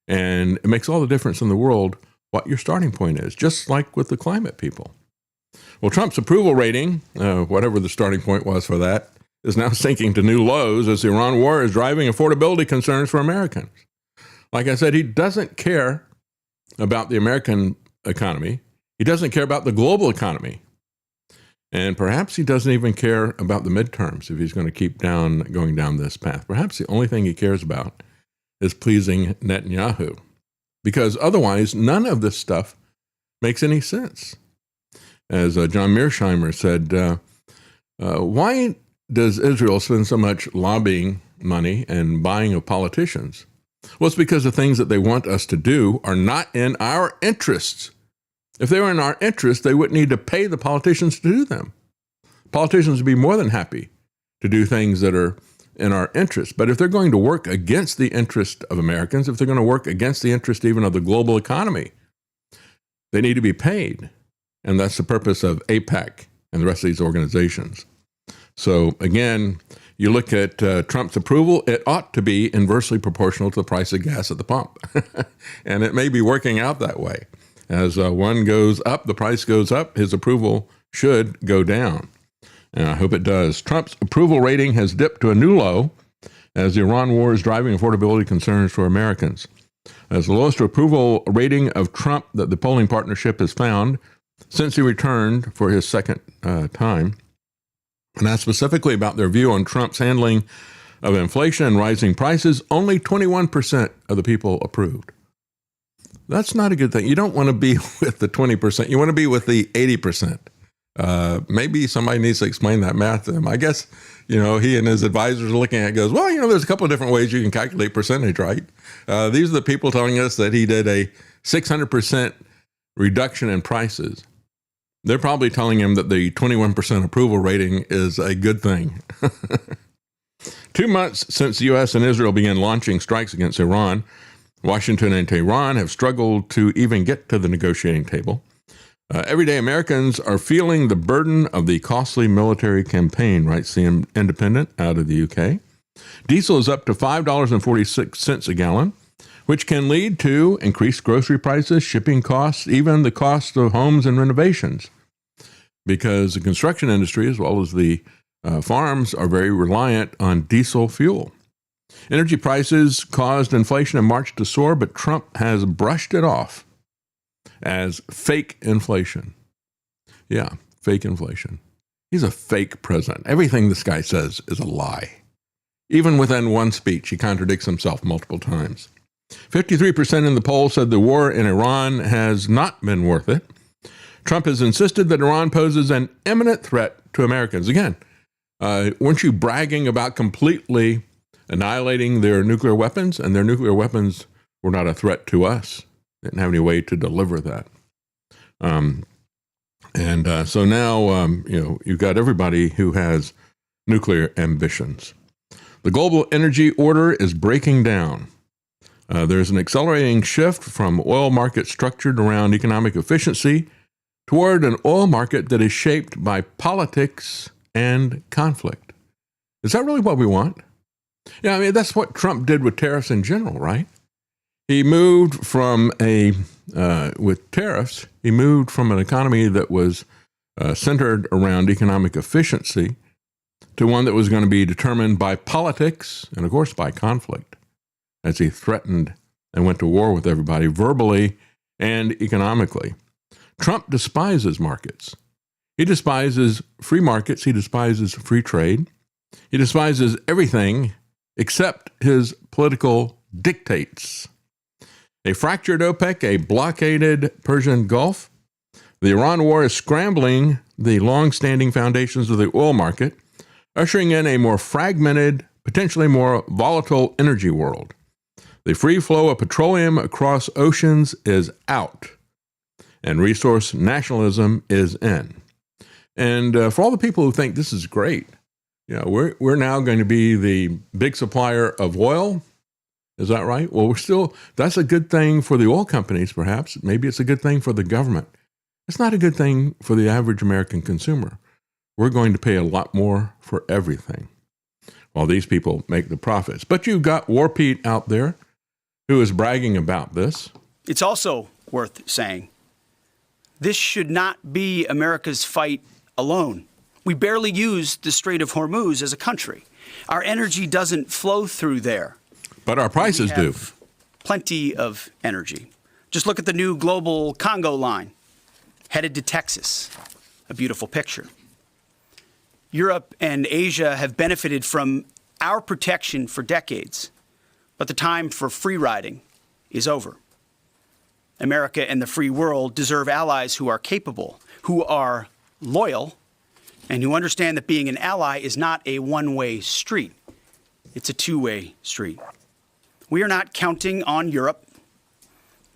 And it makes all the difference in the world what your starting point is, just like with the climate people. Well, Trump's approval rating, whatever the starting point was for that, is now sinking to new lows as the Iran war is driving affordability concerns for Americans. Like I said, he doesn't care about the American economy. He doesn't care about the global economy. And perhaps he doesn't even care about the midterms if he's going to keep going down this path. Perhaps the only thing he cares about is pleasing Netanyahu, because otherwise none of this stuff makes any sense. As John Mearsheimer said, why does Israel spend so much lobbying money and buying of politicians? Well, it's because the things that they want us to do are not in our interests. If they were in our interest, they wouldn't need to pay the politicians to do them. Politicians would be more than happy to do things that are in our interest. But if they're going to work against the interest of Americans, if they're going to work against the interest even of the global economy, they need to be paid. And that's the purpose of AIPAC and the rest of these organizations. So again, you look at Trump's approval, it ought to be inversely proportional to the price of gas at the pump. And it may be working out that way. As one goes up, the price goes up, his approval should go down. And I hope it does. Trump's approval rating has dipped to a new low as the Iran war is driving affordability concerns for Americans. As the lowest approval rating of Trump that the polling partnership has found since he returned for his second time. And that's specifically about their view on Trump's handling of inflation and rising prices. Only 21% of the people approved. That's not a good thing. You don't want to be with the 20%. You want to be with the 80%. Maybe somebody needs to explain that math to him. I guess, he and his advisors are looking at it, goes, well, there's a couple of different ways you can calculate percentage, right? These are the people telling us that he did a 600% reduction in prices. They're probably telling him that the 21% approval rating is a good thing. 2 months since the U.S. and Israel began launching strikes against Iran, Washington and Tehran have struggled to even get to the negotiating table. Everyday Americans are feeling the burden of the costly military campaign, writes the Independent out of the UK. Diesel is up to $5.46 a gallon, which can lead to increased grocery prices, shipping costs, even the cost of homes and renovations. Because the construction industry, as well as the farms, are very reliant on diesel fuel. Energy prices caused inflation in March to soar, but Trump has brushed it off as fake inflation. Yeah, fake inflation. He's a fake president. Everything this guy says is a lie. Even within one speech, he contradicts himself multiple times. 53% in the poll said the war in Iran has not been worth it. Trump has insisted that Iran poses an imminent threat to Americans. Again, weren't you bragging about completely annihilating their nuclear weapons? And their nuclear weapons were not a threat to us. They didn't have any way to deliver that. So now, you've got everybody who has nuclear ambitions. The global energy order is breaking down. There's an accelerating shift from oil markets structured around economic efficiency toward an oil market that is shaped by politics and conflict. Is that really what we want? Yeah, that's what Trump did with tariffs in general, right? He moved from with tariffs, he moved from an economy that was centered around economic efficiency to one that was going to be determined by politics and, of course, by conflict, as he threatened and went to war with everybody verbally and economically. Trump despises markets. He despises free markets. He despises free trade. He despises everything except his political dictates. A fractured OPEC, a blockaded Persian Gulf. The Iran war is scrambling the long-standing foundations of the oil market, ushering in a more fragmented, potentially more volatile energy world. The free flow of petroleum across oceans is out, and resource nationalism is in. And for all the people who think this is great, we're now going to be the big supplier of oil. Is that right? Well, that's a good thing for the oil companies, perhaps. Maybe it's a good thing for the government. It's not a good thing for the average American consumer. We're going to pay a lot more for everything while these people make the profits. But you've got War Pete out there who is bragging about this. It's also worth saying, this should not be America's fight alone. We barely use the Strait of Hormuz as a country. Our energy doesn't flow through there. But our prices do. Plenty of energy. Just look at the new global Congo line, headed to Texas. A beautiful picture. Europe and Asia have benefited from our protection for decades, but the time for free riding is over. America and the free world deserve allies who are capable, who are loyal, and who understand that being an ally is not a one-way street. It's a two-way street. We are not counting on Europe,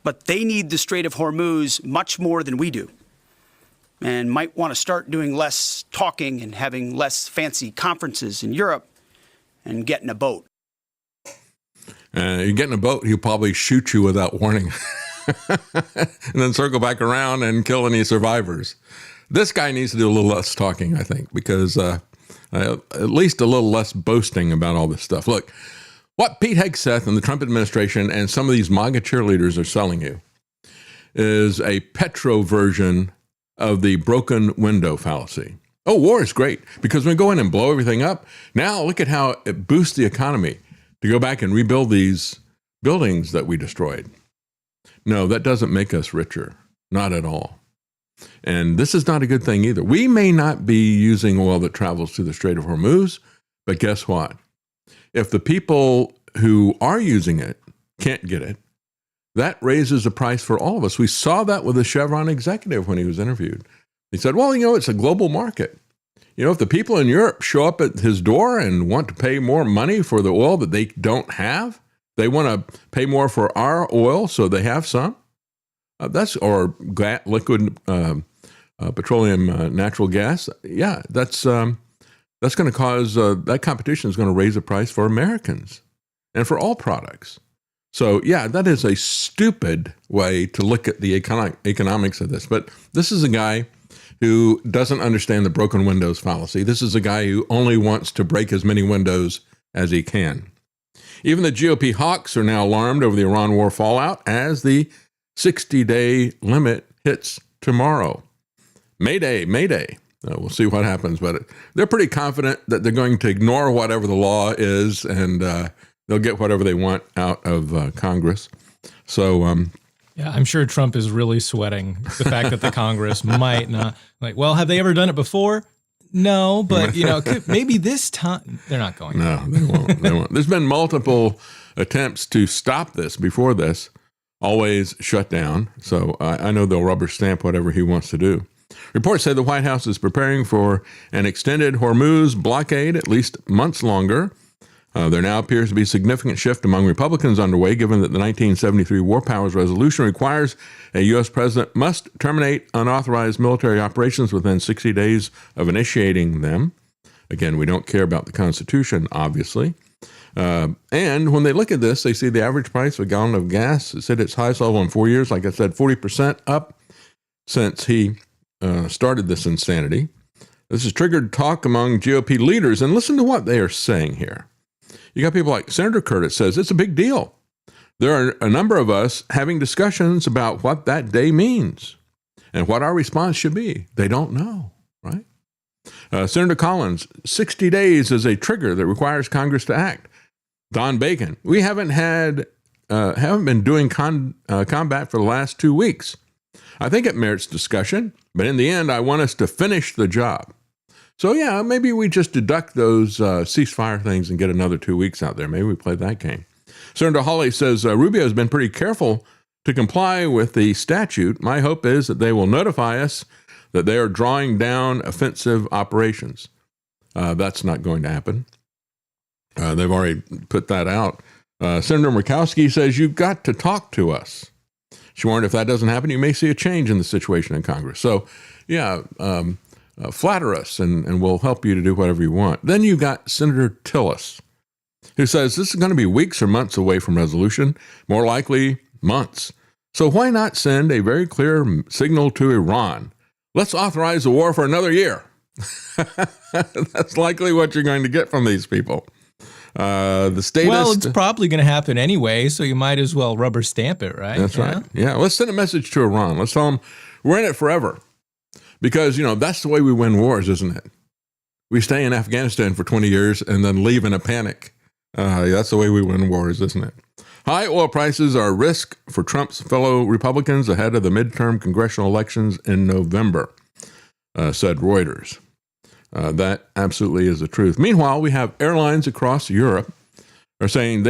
but they need the Strait of Hormuz much more than we do, and might want to start doing less talking and having less fancy conferences in Europe and get in a boat. You get in a boat, he'll probably shoot you without warning and then circle back around and kill any survivors. This guy needs to do a little less talking, I think, because at least a little less boasting about all this stuff. Look, what Pete Hegseth and the Trump administration and some of these MAGA cheerleaders are selling you is a petro version of the broken window fallacy. Oh, war is great because we go in and blow everything up. Now look at how it boosts the economy to go back and rebuild these buildings that we destroyed. No, that doesn't make us richer. Not at all. And this is not a good thing either. We may not be using oil that travels through the Strait of Hormuz, but guess what? If the people who are using it can't get it, that raises the price for all of us. We saw that with the Chevron executive when he was interviewed. He said, well, it's a global market. If the people in Europe show up at his door and want to pay more money for the oil that they don't have, they want to pay more for our oil so they have some. Liquid petroleum, natural gas. Yeah, that's going to cause that competition is going to raise the price for Americans and for all products. So yeah, that is a stupid way to look at the economics of this. But this is a guy who doesn't understand the broken windows fallacy. This is a guy who only wants to break as many windows as he can. Even the GOP hawks are now alarmed over the Iran war fallout as the 60-day limit hits tomorrow. Mayday, Mayday. We'll see what happens, but they're pretty confident that they're going to ignore whatever the law is and they'll get whatever they want out of Congress. So, yeah, I'm sure Trump is really sweating the fact that the Congress might not. Well, have they ever done it before? No, but maybe this time they're not going. No, they won't. They won't. There's been multiple attempts to stop this before this, always shut down. So I know they'll rubber stamp whatever he wants to do. Reports say the White House is preparing for an extended Hormuz blockade, at least months longer. There now appears to be a significant shift among Republicans underway, given that the 1973 War Powers Resolution requires a U.S. president must terminate unauthorized military operations within 60 days of initiating them. Again, we don't care about the Constitution, obviously. And when they look at this, they see the average price of a gallon of gas is at its highest level in 4 years. Like I said, 40% up since he started this insanity. This has triggered talk among GOP leaders. And listen to what they are saying here. You got people like Senator Curtis says it's a big deal. There are a number of us having discussions about what that day means and what our response should be. They don't know, right? Senator Collins, 60 days is a trigger that requires Congress to act. Don Bacon, we haven't been doing combat for the last 2 weeks. I think it merits discussion, but in the end, I want us to finish the job. So, yeah, maybe we just deduct those ceasefire things and get another 2 weeks out there. Maybe we play that game. Senator Hawley says Rubio has been pretty careful to comply with the statute. My hope is that they will notify us that they are drawing down offensive operations. That's not going to happen. They've already put that out. Senator Murkowski says you've got to talk to us. She warned if that doesn't happen, you may see a change in the situation in Congress. So, yeah, flatter us and we'll help you to do whatever you want. Then you've got Senator Tillis, who says this is going to be weeks or months away from resolution, more likely months. So why not send a very clear signal to Iran? Let's authorize the war for another year. That's likely what you're going to get from these people. The statist. Well, it's probably going to happen anyway, so you might as well rubber stamp it, right? That's right. Yeah, let's send a message to Iran. Let's tell them we're in it forever. Because, that's the way we win wars, isn't it? We stay in Afghanistan for 20 years and then leave in a panic. That's the way we win wars, isn't it? High oil prices are a risk for Trump's fellow Republicans ahead of the midterm congressional elections in November, said Reuters. That absolutely is the truth. Meanwhile, we have airlines across Europe are saying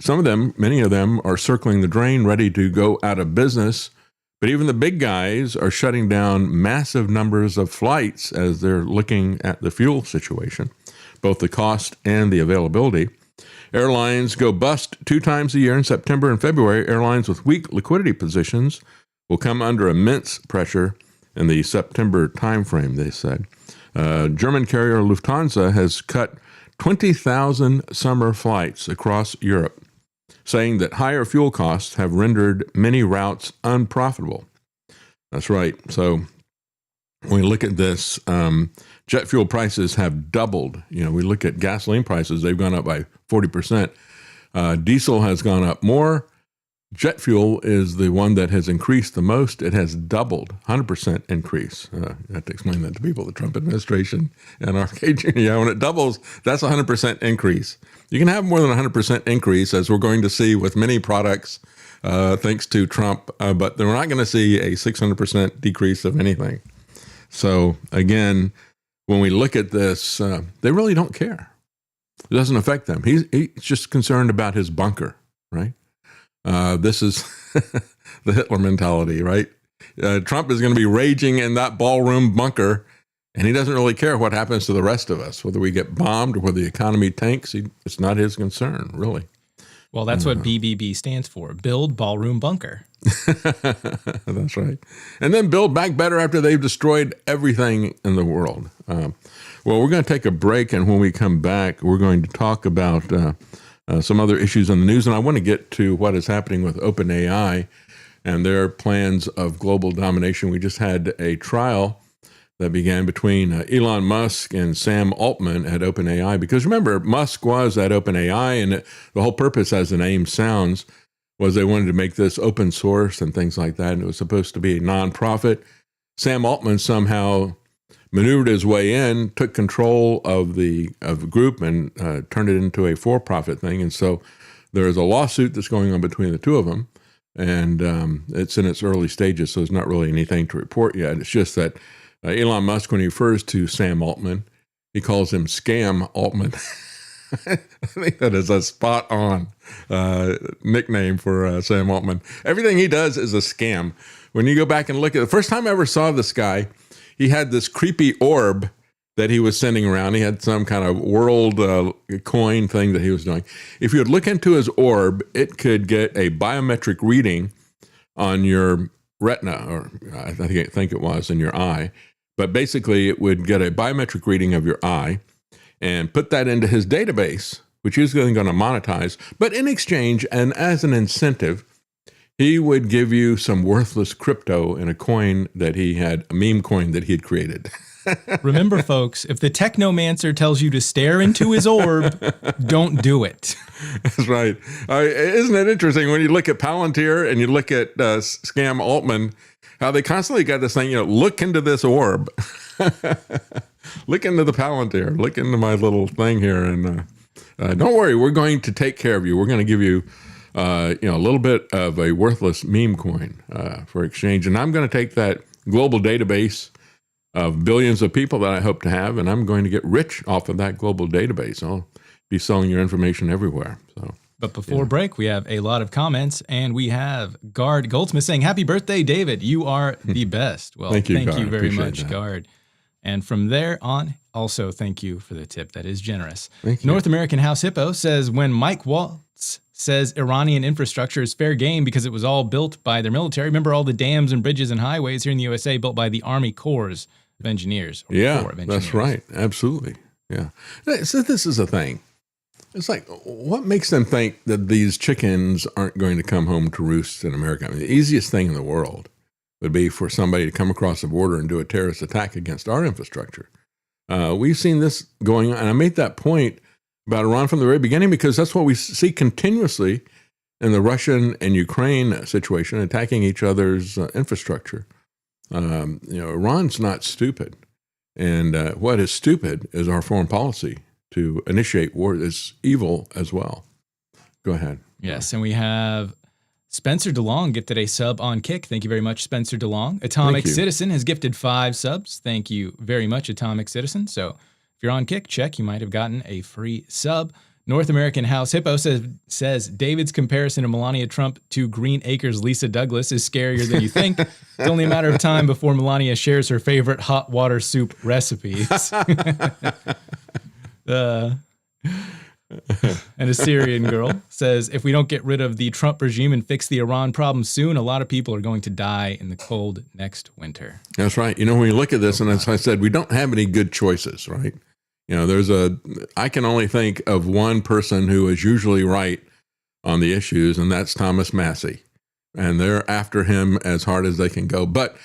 some of them, many of them are circling the drain, ready to go out of business. But even the big guys are shutting down massive numbers of flights as they're looking at the fuel situation, both the cost and the availability. Airlines go bust 2 times a year in September and February. Airlines with weak liquidity positions will come under immense pressure in the September timeframe, they said. German carrier Lufthansa has cut 20,000 summer flights across Europe, saying that higher fuel costs have rendered many routes unprofitable. That's right. So when we look at this, jet fuel prices have doubled. We look at gasoline prices, they've gone up by 40%. Diesel has gone up more. Jet fuel is the one that has increased the most. It has doubled, 100% increase. I have to explain that to people, the Trump administration and RFK Jr. When it doubles, that's 100% increase. You can have more than 100% increase, as we're going to see with many products, thanks to Trump, but we're not going to see a 600% decrease of anything. So again, when we look at this, they really don't care. It doesn't affect them. He's just concerned about his bunker, right? This is the Hitler mentality, right? Trump is going to be raging in that ballroom bunker, and he doesn't really care what happens to the rest of us, whether we get bombed or whether the economy tanks. It's not his concern, really. Well, that's what BBB stands for, Build Ballroom Bunker. That's right. And then build back better after they've destroyed everything in the world. Well, we're going to take a break, and when we come back, we're going to talk about some other issues in the news. And I want to get to what is happening with OpenAI and their plans of global domination. We just had a trial that began between Elon Musk and Sam Altman at OpenAI. Because remember, Musk was at OpenAI, and the whole purpose, as the name sounds, was they wanted to make this open source and things like that. And it was supposed to be a nonprofit. Sam Altman somehow maneuvered his way in, took control of the group, and turned it into a for-profit thing. And so there is a lawsuit that's going on between the two of them, and it's in its early stages, so there's not really anything to report yet. It's just that Elon Musk, when he refers to Sam Altman, he calls him Scam Altman. I think that is a spot-on nickname for Sam Altman. Everything he does is a scam. When you go back and look at the first time I ever saw this guy, he had this creepy orb that he was sending around. He had some kind of world coin thing that he was doing. If you would look into his orb, it could get a biometric reading on your retina, or I think it was in your eye. But basically, it would get a biometric reading of your eye and put that into his database, which he was going to monetize. But in exchange, and as an incentive, he would give you some worthless crypto in a coin that he had, a meme coin that he had created. Remember, folks, if the technomancer tells you to stare into his orb, don't do it. That's right. Isn't it interesting when you look at Palantir and you look at Scam Altman, how they constantly got this thing, look into this orb. Look into the Palantir. Look into my little thing here. And don't worry, we're going to take care of you. We're going to give you a little bit of a worthless meme coin for exchange. And I'm going to take that global database of billions of people that I hope to have, and I'm going to get rich off of that global database. I'll be selling your information everywhere. So, but before break, we have a lot of comments, and we have Guard Goldsmith saying, "Happy birthday, David! You are the best." Well, thank you very Appreciate much, that. Guard. And from there on, also thank you for the tip. That is generous. Thank you. North American House Hippo says, when Mike Waltz says Iranian infrastructure is fair game because it was all built by their military. Remember all the dams and bridges and highways here in the USA built by the Army Corps of Engineers. Yeah, Corps of Engineers. that's right. Absolutely. Yeah. So this is a thing. It's like, what makes them think that these chickens aren't going to come home to roost in America? I mean, the easiest thing in the world would be for somebody to come across the border and do a terrorist attack against our infrastructure. We've seen this going on, and I made that point about Iran from the very beginning because that's what we see continuously in the Russian and Ukraine situation, attacking each other's infrastructure. Iran's not stupid, and what is stupid is our foreign policy to initiate war. Is evil as well. Go ahead. Yes, and we have Spencer DeLong gifted a sub on Kick. Thank you very much, Spencer DeLong. Atomic Citizen has gifted 5 subs. Thank you very much, Atomic Citizen. So if you're on Kick, check. You might have gotten a free sub. North American House Hippo says David's comparison of Melania Trump to Green Acres Lisa Douglas is scarier than you think. It's only a matter of time before Melania shares her favorite hot water soup recipes. And a Syrian girl says, if we don't get rid of the Trump regime and fix the Iran problem soon, a lot of people are going to die in the cold next winter. That's right. When you look at this, and as I said, we don't have any good choices, right? I can only think of one person who is usually right on the issues, and that's Thomas Massey. And they're after him as hard as they can go. But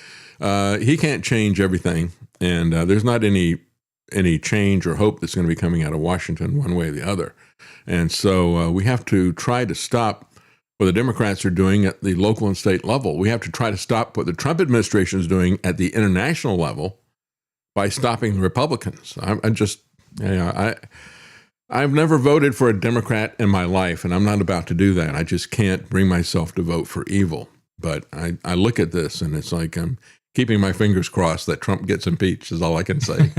he can't change everything, and there's not any change or hope that's going to be coming out of Washington one way or the other. And so we have to try to stop what the Democrats are doing at the local and state level. We have to try to stop what the Trump administration is doing at the international level by stopping the Republicans. I've never voted for a Democrat in my life, and I'm not about to do that. I just can't bring myself to vote for evil. But I look at this, and it's like I'm keeping my fingers crossed that Trump gets impeached is all I can say.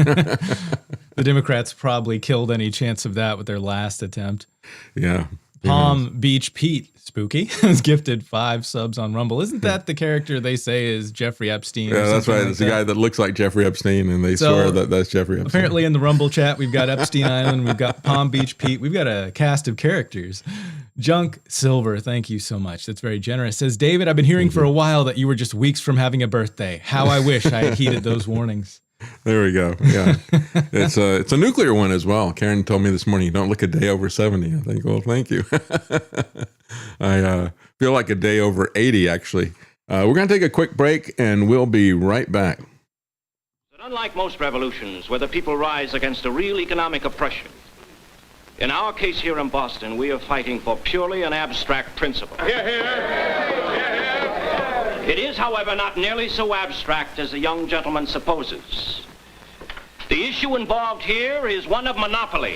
The Democrats probably killed any chance of that with their last attempt. Yeah. Palm Beach Pete, spooky, has gifted 5 subs on Rumble. Isn't that the character they say is Jeffrey Epstein? Yeah, that's right. It's the guy that looks like Jeffrey Epstein, and they swear that that's Jeffrey Epstein. Apparently in the Rumble chat, we've got Epstein Island, we've got Palm Beach Pete, we've got a cast of characters. Junk Silver, thank you so much. That's very generous. Says, David, I've been hearing for a while that you were just weeks from having a birthday. How I wish I had heeded those warnings. There we go. Yeah. It's a nuclear one as well. Karen told me this morning, you don't look a day over 70. I think, well, thank you. I feel like a day over 80, actually. We're going to take a quick break, and we'll be right back. But unlike most revolutions where the people rise against a real economic oppression, in our case here in Boston, we are fighting for purely an abstract principle. Hear, hear. It is, however, not nearly so abstract as the young gentleman supposes. The issue involved here is one of monopoly.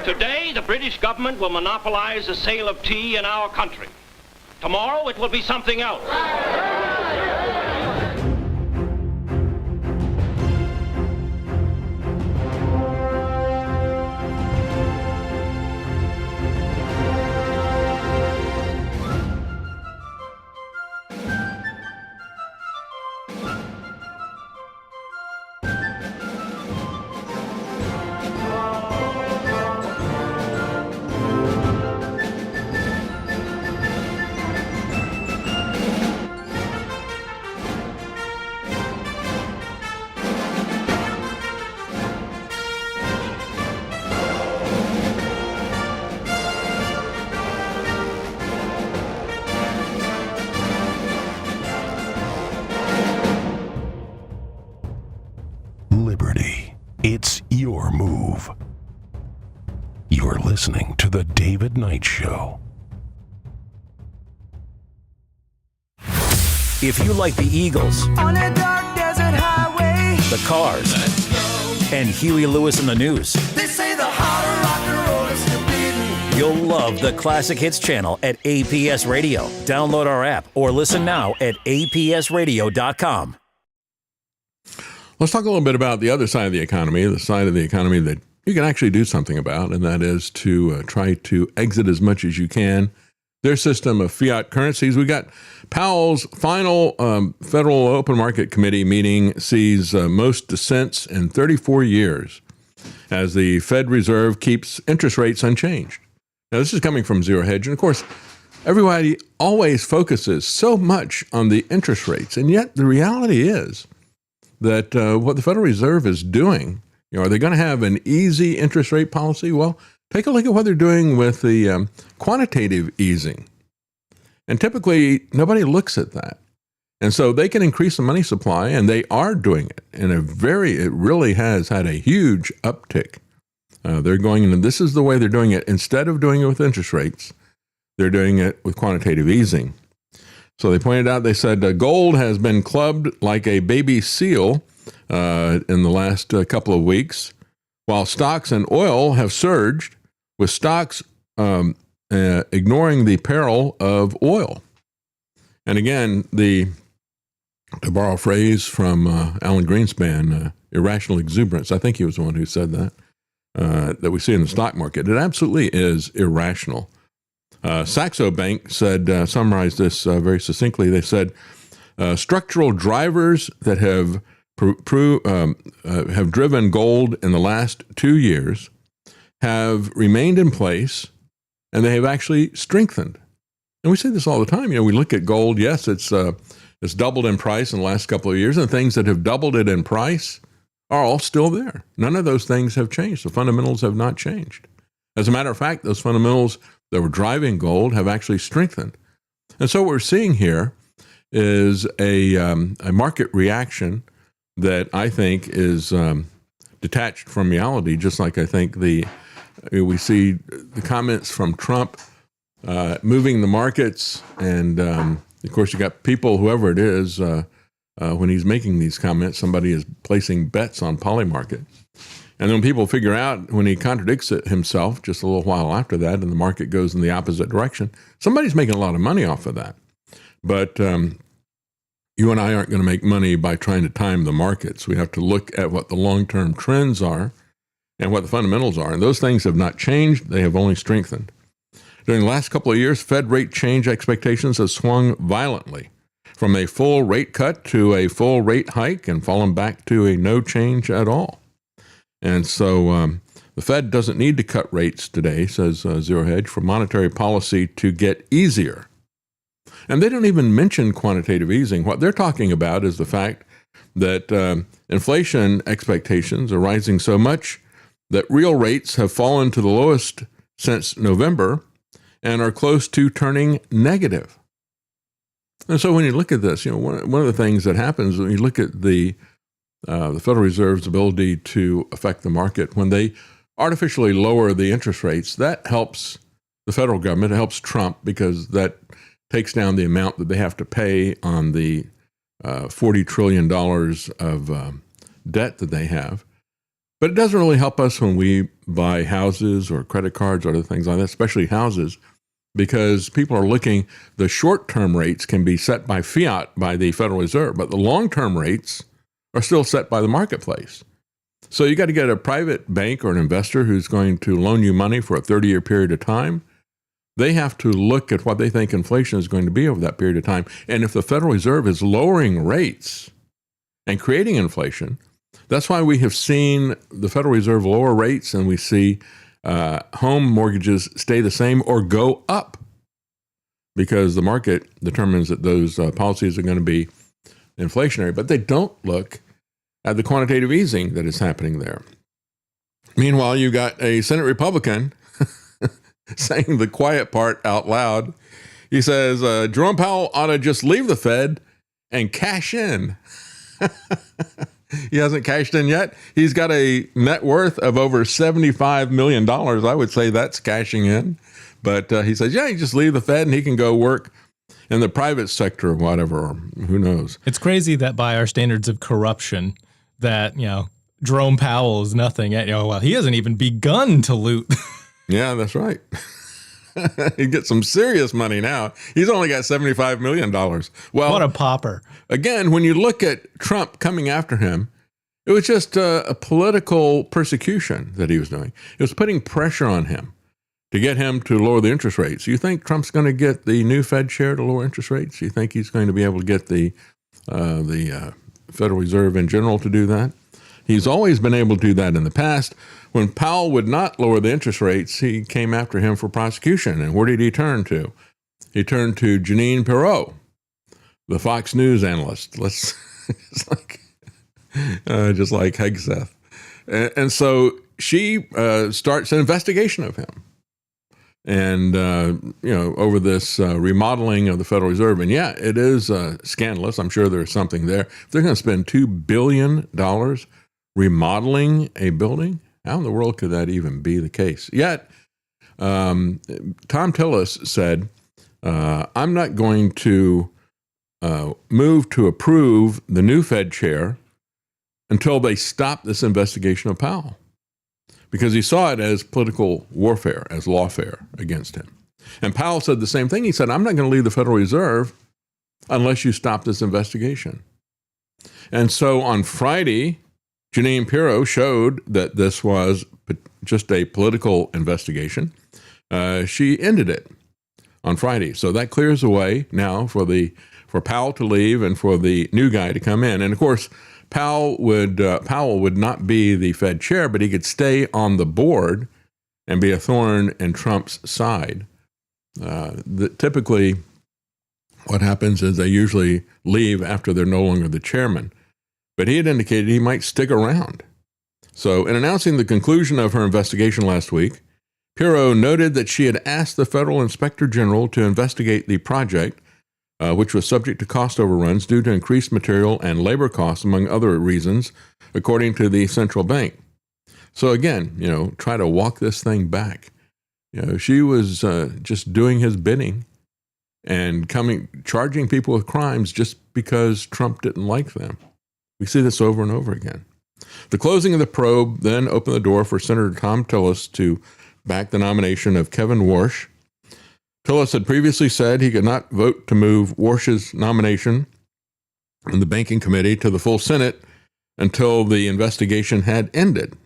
Today, the British government will monopolize the sale of tea in our country. Tomorrow, it will be something else. Liberty. It's your move. You're listening to The David Knight Show. If you like the Eagles, On a dark desert highway, the Cars, and Huey Lewis in the News, they say the heart of rock and roll is still beating. You'll love the Classic Hits channel at APS Radio. Download our app or listen now at apsradio.com. Let's talk a little bit about the other side of the economy, the side of the economy that you can actually do something about, and that is to try to exit as much as you can their system of fiat currencies. We got Powell's final Federal Open Market Committee meeting sees most dissents in 34 years as the Fed Reserve keeps interest rates unchanged. Now, this is coming from Zero Hedge, and of course, everybody always focuses so much on the interest rates, and yet the reality is that what the Federal Reserve is doing, are they going to have an easy interest rate policy? Well, take a look at what they're doing with the quantitative easing. And typically, nobody looks at that. And so they can increase the money supply, and they are doing it in it really has had a huge uptick. They're going into, this is the way they're doing it. Instead of doing it with interest rates, they're doing it with quantitative easing. So they pointed out, they said gold has been clubbed like a baby seal in the last couple of weeks, while stocks and oil have surged, with stocks ignoring the peril of oil. And again, to borrow a phrase from Alan Greenspan, irrational exuberance, I think he was the one who said that, that we see in the stock market. It absolutely is irrational. Saxo Bank said, summarized this very succinctly. They said, structural drivers that have driven gold in the last 2 years have remained in place, and they have actually strengthened. And we say this all the time. We look at gold. Yes, it's doubled in price in the last couple of years, and the things that have doubled it in price are all still there. None of those things have changed. The fundamentals have not changed. As a matter of fact, those fundamentals that were driving gold have actually strengthened. And so what we're seeing here is a market reaction that I think is detached from reality, just like I think we see the comments from Trump moving the markets. And, of course, you got people, whoever it is, when he's making these comments, somebody is placing bets on Polymarket. And then people figure out when he contradicts it himself just a little while after that and the market goes in the opposite direction, somebody's making a lot of money off of that. But you and I aren't going to make money by trying to time the markets. We have to look at what the long-term trends are and what the fundamentals are. And those things have not changed. They have only strengthened. During the last couple of years, Fed rate change expectations have swung violently from a full rate cut to a full rate hike and fallen back to a no change at all. And so the Fed doesn't need to cut rates today, says Zero Hedge, for monetary policy to get easier. And they don't even mention quantitative easing. What they're talking about is the fact that inflation expectations are rising so much that real rates have fallen to the lowest since November and are close to turning negative. And so when you look at this, one of the things that happens when you look at the Federal Reserve's ability to affect the market, when they artificially lower the interest rates, that helps the federal government. It helps Trump because that takes down the amount that they have to pay on the $40 trillion of debt that they have. But it doesn't really help us when we buy houses or credit cards or other things like that, especially houses, because people are looking, the short-term rates can be set by fiat by the Federal Reserve, but the long-term rates are still set by the marketplace. So you got to get a private bank or an investor who's going to loan you money for a 30-year period of time. They have to look at what they think inflation is going to be over that period of time. And if the Federal Reserve is lowering rates and creating inflation, that's why we have seen the Federal Reserve lower rates and we see home mortgages stay the same or go up, because the market determines that those policies are going to be inflationary, but they don't look at the quantitative easing that is happening there. Meanwhile, you got a Senate Republican saying the quiet part out loud. He says, Jerome Powell ought to just leave the Fed and cash in. He hasn't cashed in yet. He's got a net worth of over $75 million. I would say that's cashing in. But he says, yeah, you just leave the Fed and he can go work in the private sector or whatever, or who knows. It's crazy that by our standards of corruption that, Jerome Powell is nothing. Well, he hasn't even begun to loot. Yeah, that's right. He gets some serious money now. He's only got $75 million. Well, what a pauper. Again, when you look at Trump coming after him, it was just a political persecution that he was doing. It was putting pressure on him to get him to lower the interest rates. You think Trump's going to get the new Fed chair to lower interest rates? You think he's going to be able to get the Federal Reserve in general to do that? He's always been able to do that in the past. When Powell would not lower the interest rates, he came after him for prosecution. And where did he turn to? He turned to Jeanine Pirro, the Fox News analyst. Just like Hegseth. And so she starts an investigation of him. And, over this remodeling of the Federal Reserve. And yeah, it is scandalous. I'm sure there's something there. If they're going to spend $2 billion remodeling a building, how in the world could that even be the case? Yet, Tom Tillis said, I'm not going to move to approve the new Fed chair until they stop this investigation of Powell, because he saw it as political warfare, as lawfare against him. And Powell said the same thing. He said, I'm not going to leave the Federal Reserve unless you stop this investigation. And so on Friday, Jeanine Pirro showed that this was just a political investigation. She ended it on Friday. So that clears the way now for Powell to leave and for the new guy to come in. And of course, Powell would not be the Fed chair, but he could stay on the board and be a thorn in Trump's side. Typically, what happens is they usually leave after they're no longer the chairman. But he had indicated he might stick around. So in announcing the conclusion of her investigation last week, Pirro noted that she had asked the federal inspector general to investigate the project, which was subject to cost overruns due to increased material and labor costs, among other reasons, according to the central bank. So again, try to walk this thing back. She was just doing his bidding and charging people with crimes just because Trump didn't like them. We see this over and over again. The closing of the probe then opened the door for Senator Tom Tillis to back the nomination of Kevin Warsh. Tillis had previously said he could not vote to move Warsh's nomination in the Banking Committee to the full Senate until the investigation had ended.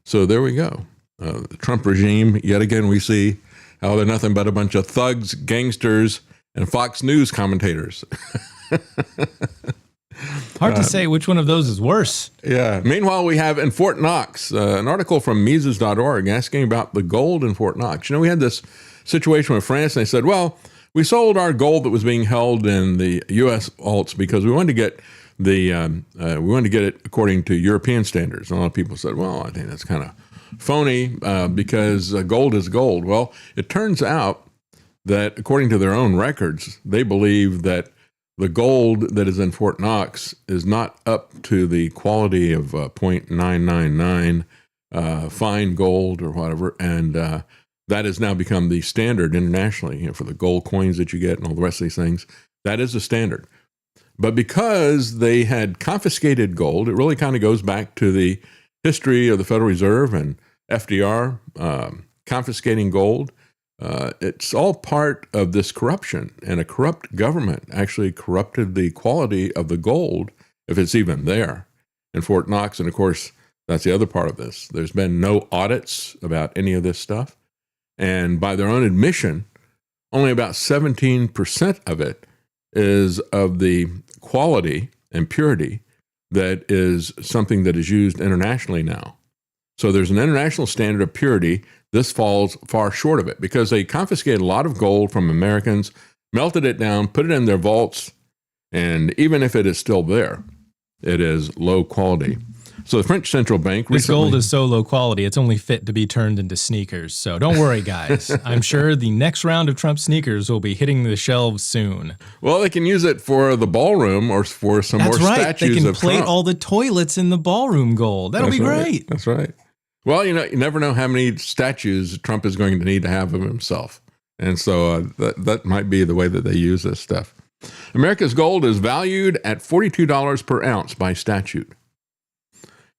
So there we go. The Trump regime, yet again, we see how they're nothing but a bunch of thugs, gangsters, and Fox News commentators. Hard to say which one of those is worse. Yeah. Meanwhile, we have in Fort Knox, an article from Mises.org asking about the gold in Fort Knox. We had this situation with France, and they said, well, we sold our gold that was being held in the U.S. vaults because we wanted to get it according to European standards. And a lot of people said, well, I think that's kind of phony because gold is gold. Well, it turns out that according to their own records, they believe that the gold that is in Fort Knox is not up to the quality of 0.999 fine gold or whatever, and that has now become the standard internationally for the gold coins that you get and all the rest of these things. That is the standard. But because they had confiscated gold, it really kind of goes back to the history of the Federal Reserve and FDR confiscating gold. It's all part of this corruption, and a corrupt government actually corrupted the quality of the gold, if it's even there, in Fort Knox. And of course, that's the other part of this. There's been no audits about any of this stuff. And by their own admission, only about 17% of it is of the quality and purity that is something that is used internationally now. So there's an international standard of purity. This falls far short of it because they confiscated a lot of gold from Americans, melted it down, put it in their vaults, and even if it is still there, it is low quality. So the French Central Bank This gold is so low quality, it's only fit to be turned into sneakers. So don't worry, guys. I'm sure the next round of Trump sneakers will be hitting the shelves soon. Well, they can use it for the ballroom or for some more statues of Trump. They can plate all the toilets in the ballroom gold. That'll be great. That's right. Well, you never know how many statues Trump is going to need to have of himself. And so that might be the way that they use this stuff. America's gold is valued at $42 per ounce by statute.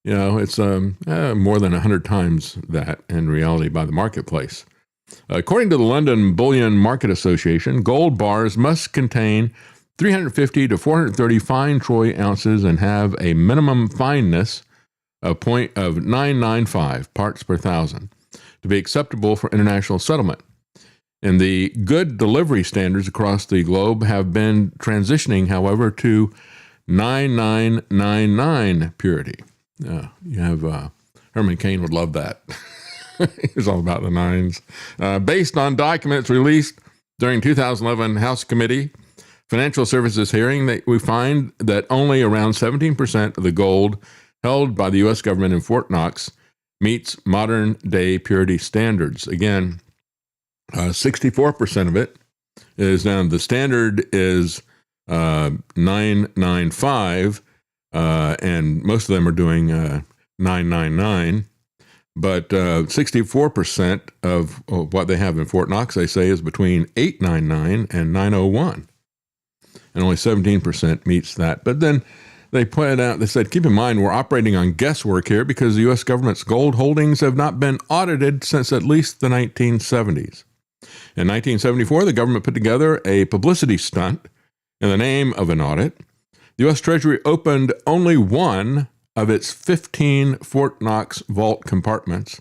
It's more than 100 times that in reality by the marketplace. According to the London Bullion Market Association, gold bars must contain 350 to 430 fine troy ounces and have a minimum fineness of 0.995 parts per thousand to be acceptable for international settlement. And the good delivery standards across the globe have been transitioning, however, to 9999 purity. You have Herman Cain would love that. It's all about the nines. Based on documents released during 2011 House Committee Financial Services hearing, we find that only around 17% of the gold held by the U.S. government in Fort Knox meets modern-day purity standards. Again, 64% of it is now, the standard is 995, and most of them are doing 999. But 64% of what they have in Fort Knox, they say, is between 899 and 901. And only 17% meets that. But then they pointed out, they said, keep in mind, we're operating on guesswork here because the U.S. government's gold holdings have not been audited since at least the 1970s. In 1974, the government put together a publicity stunt in the name of an audit. The U.S. Treasury opened only one of its 15 Fort Knox vault compartments.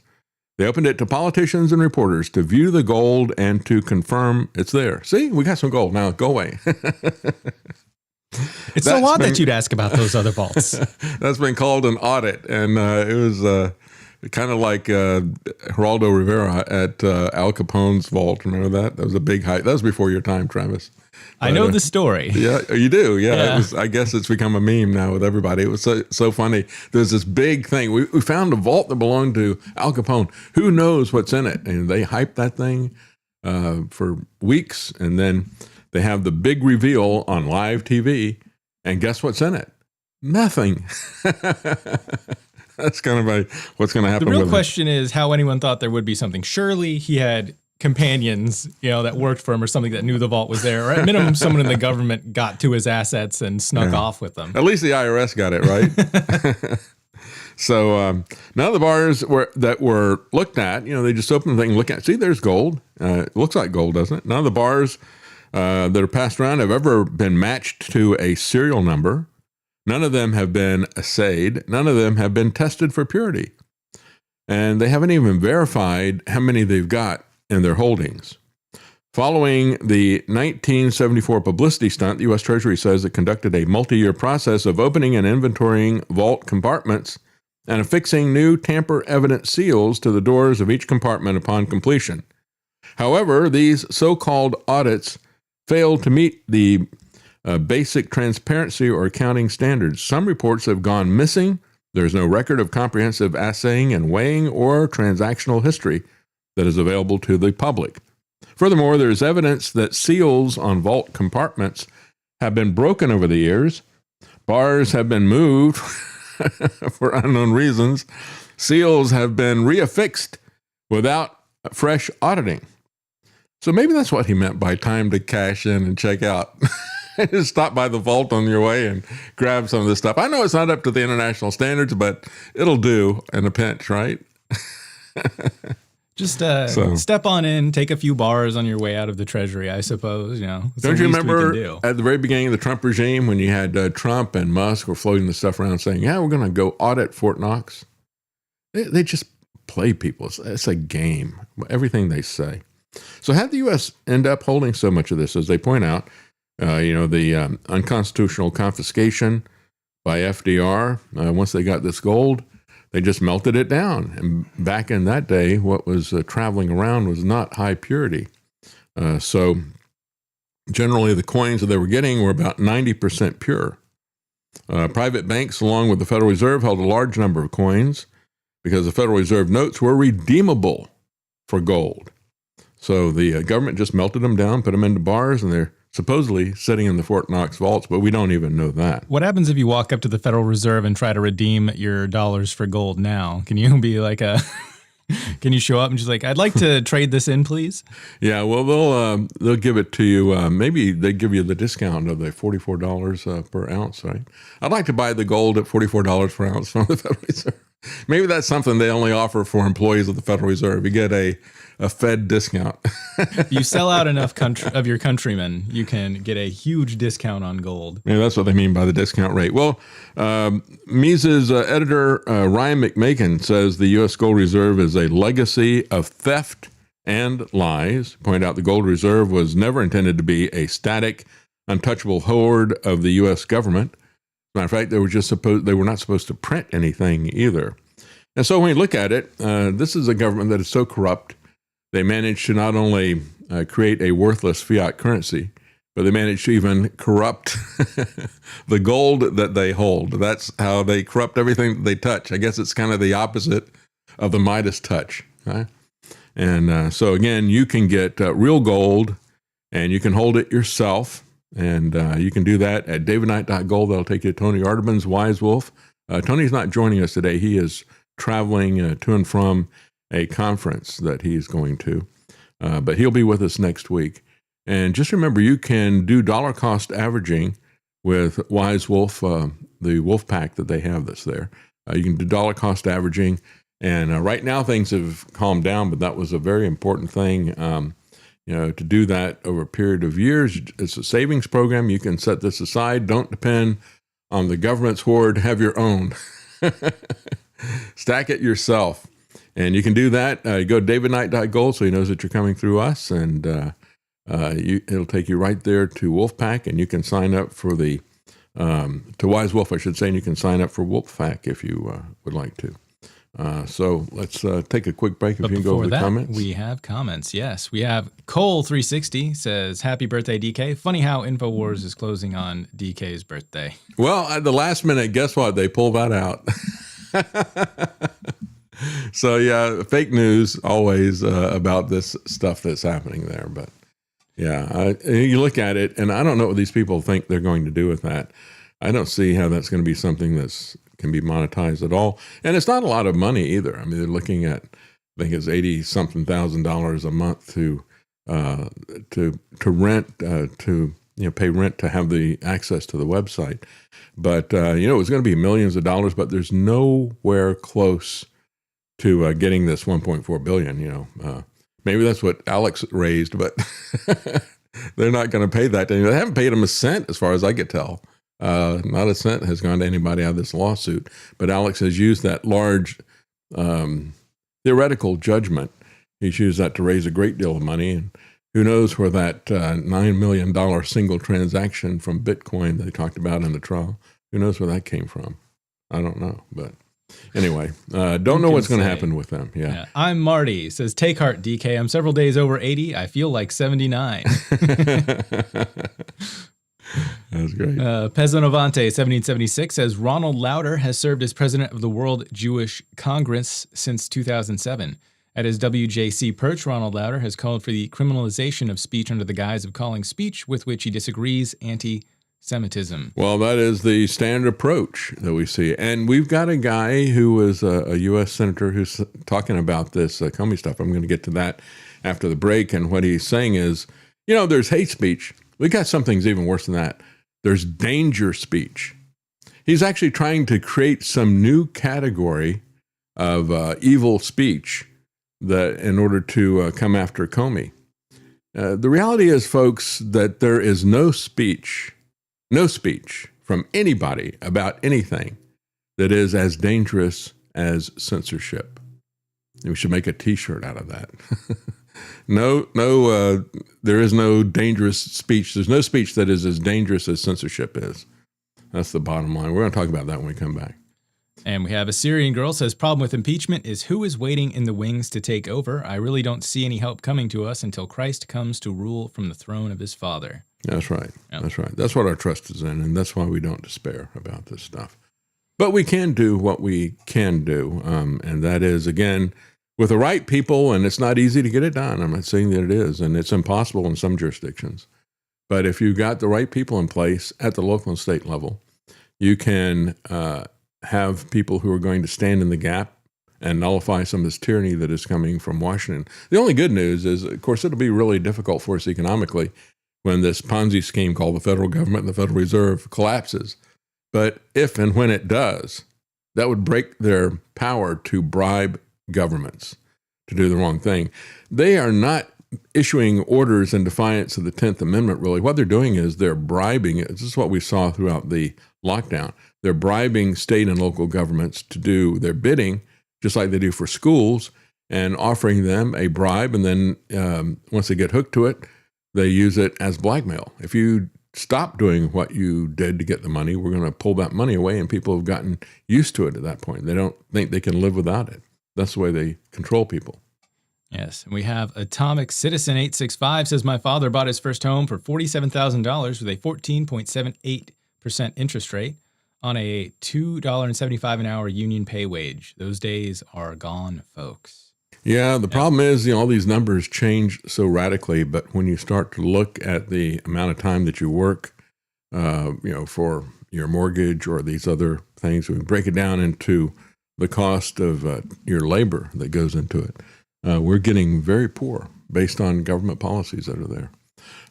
They opened it to politicians and reporters to view the gold and to confirm it's there. See, we got some gold. Now go away. It's so odd that you'd ask about those other vaults. That's been called an audit, and it was kind of like Geraldo Rivera at Al Capone's vault. Remember that? That was a big hype. That was before your time, Travis. I know the story. Yeah, you do. Yeah. It was, I guess it's become a meme now with everybody. It was so funny. There's this big thing. We found a vault that belonged to Al Capone. Who knows what's in it? And they hyped that thing for weeks. And then they have the big reveal on live TV. And guess what's in it? Nothing. That's kind of what's going to happen. The real question is how anyone thought there would be something. Surely he had companions, that worked for him or something that knew the vault was there, or at minimum, someone in the government got to his assets and snuck off with them. At least the IRS got it, right? So none of the bars that were looked at, they just opened the thing and look at, see, there's gold. It looks like gold, doesn't it? None of the bars that are passed around have ever been matched to a serial number. None of them have been assayed. None of them have been tested for purity. And they haven't even verified how many they've got in their holdings. Following the 1974 publicity stunt, the U.S. Treasury says it conducted a multi-year process of opening and inventorying vault compartments and affixing new tamper-evident seals to the doors of each compartment upon completion. However, these so-called audits failed to meet the basic transparency or accounting standards. Some reports have gone missing. There's no record of comprehensive assaying and weighing or transactional history that is available to the public. Furthermore, there's evidence that seals on vault compartments have been broken over the years. Bars have been moved for unknown reasons. Seals have been reaffixed without fresh auditing. So maybe that's what he meant by time to cash in and check out. Just stop by the vault on your way and grab some of this stuff. I know it's not up to the international standards, but it'll do in a pinch, right? Just step on in, take a few bars on your way out of the Treasury, I suppose. Don't you remember at the very beginning of the Trump regime when you had Trump and Musk were floating the stuff around saying, yeah, we're going to go audit Fort Knox? They just play people. It's a game, everything they say. So how did the U.S. end up holding so much of this? As they point out, the unconstitutional confiscation by FDR, once they got this gold, they just melted it down. And back in that day, what was traveling around was not high purity. So generally, the coins that they were getting were about 90% pure. Private banks, along with the Federal Reserve, held a large number of coins because the Federal Reserve notes were redeemable for gold. So the government just melted them down, put them into bars, and they're supposedly sitting in the Fort Knox vaults, but we don't even know that. What happens if you walk up to the Federal Reserve and try to redeem your dollars for gold now? Can you be like can you show up and just like, I'd like to trade this in, please? Yeah, well, they'll give it to you. Maybe they give you the discount of the $44 per ounce, right? I'd like to buy the gold at $44 per ounce from the Federal Reserve. Maybe that's something they only offer for employees of the Federal Reserve. You get a Fed discount. You sell out enough of your countrymen, you can get a huge discount on gold. Yeah, that's what they mean by the discount rate. Well, Mises editor Ryan McMakin says the U.S. gold reserve is a legacy of theft and lies. Point out the gold reserve was never intended to be a static, untouchable hoard of the U.S. government. As a matter of fact, they were not supposed to print anything either. And so when you look at it, this is a government that is so corrupt. They managed to not only create a worthless fiat currency, but they managed to even corrupt the gold that they hold. That's how they corrupt everything that they touch. I guess it's kind of the opposite of the Midas touch. Right? And so again, you can get real gold and you can hold it yourself. And you can do that at davidknight.gold. That'll take you to Tony Arterburns' Wise Wolf. Tony's not joining us today. He is traveling to and from a conference that he's going to. But he'll be with us next week. And just remember, you can do dollar cost averaging with Wise Wolf, the wolf pack that they have that's there. You can do dollar cost averaging. And right now things have calmed down, but that was a very important thing. To do that over a period of years. It's a savings program. You can set this aside. Don't depend on the government's hoard. Have your own. Stack it yourself. And you can do that. Go to davidknight.gold so he knows that you're coming through us. And it'll take you right there to Wolfpack. And you can sign up for to Wise Wolf, I should say. And you can sign up for Wolfpack if you would like to. So let's take a quick break. If you can go over the comments. We have comments. Yes, we have Cole360 says, "Happy birthday, DK. Funny how InfoWars is closing on DK's birthday." Well, at the last minute, guess what? They pulled that out. So yeah, fake news always about this stuff that's happening there. But yeah, you look at it, and I don't know what these people think they're going to do with that. I don't see how that's going to be something that's can be monetized at all. And it's not a lot of money either. I mean, they're looking at, I think it's $80-something thousand a month to rent, to pay rent to have the access to the website. But, it was going to be millions of dollars, but there's nowhere close to getting this $1.4 billion, maybe that's what Alex raised, but they're not going to pay that. They haven't paid him a cent as far as I could tell. Not a cent has gone to anybody out of this lawsuit, but Alex has used that large theoretical judgment. He's used that to raise a great deal of money, and who knows where that $9 million single transaction from Bitcoin they talked about in the trial, who knows where that came from? I don't know, but anyway, don't know what's going to happen with them. Yeah. I'm Marty, says, "Take heart, DK. I'm several days over 80. I feel like 79. That's great. Pezzonovante 1776 says, "Ronald Lauder has served as president of the World Jewish Congress since 2007. At his WJC perch, Ronald Lauder has called for the criminalization of speech under the guise of calling speech with which he disagrees anti-Semitism." Well, that is the standard approach that we see. And we've got a guy who was a U.S. senator who's talking about this Comey stuff. I'm going to get to that after the break. And what he's saying is, there's hate speech. We got some things even worse than that. There's danger speech. He's actually trying to create some new category of evil speech that in order to come after Comey. The reality is, folks, that there is no speech from anybody about anything that is as dangerous as censorship. We should make a T-shirt out of that. There is no dangerous speech. There's no speech that is as dangerous as censorship is. That's the bottom line. We're going to talk about that when we come back. And we have a Syrian girl says, "Problem with impeachment is who is waiting in the wings to take over. I really don't see any help coming to us until Christ comes to rule from the throne of his Father." That's right. Yep. That's right. That's what our trust is in, and that's why we don't despair about this stuff. But we can do what we can do, and that is, again, with the right people, and it's not easy to get it done. I'm not saying that it is, and it's impossible in some jurisdictions. But if you've got the right people in place at the local and state level, you can have people who are going to stand in the gap and nullify some of this tyranny that is coming from Washington. The only good news is, of course, it'll be really difficult for us economically when this Ponzi scheme called the federal government and the Federal Reserve collapses. But if and when it does, That would break their power to bribe governments to do the wrong thing. They are not issuing orders in defiance of the 10th Amendment, really. What they're doing is they're bribing. This is what we saw throughout the lockdown. They're bribing state and local governments to do their bidding, just like they do for schools, and offering them a bribe. And then once they get hooked to it, they use it as blackmail. If you stop doing what you did to get the money, we're going to pull that money away. And people have gotten used to it at that point. They don't think they can live without it. That's the way they control people. Yes. And we have Atomic Citizen 865 says, my father bought his first home for $47,000 with a 14.78% interest rate on a $2.75 an hour union pay wage. Those days are gone, folks. Yeah, the problem is, all these numbers change so radically, but when you start to look at the amount of time that you work, for your mortgage or these other things, we break it down into the cost of your labor that goes into it. We're getting very poor based on government policies that are there.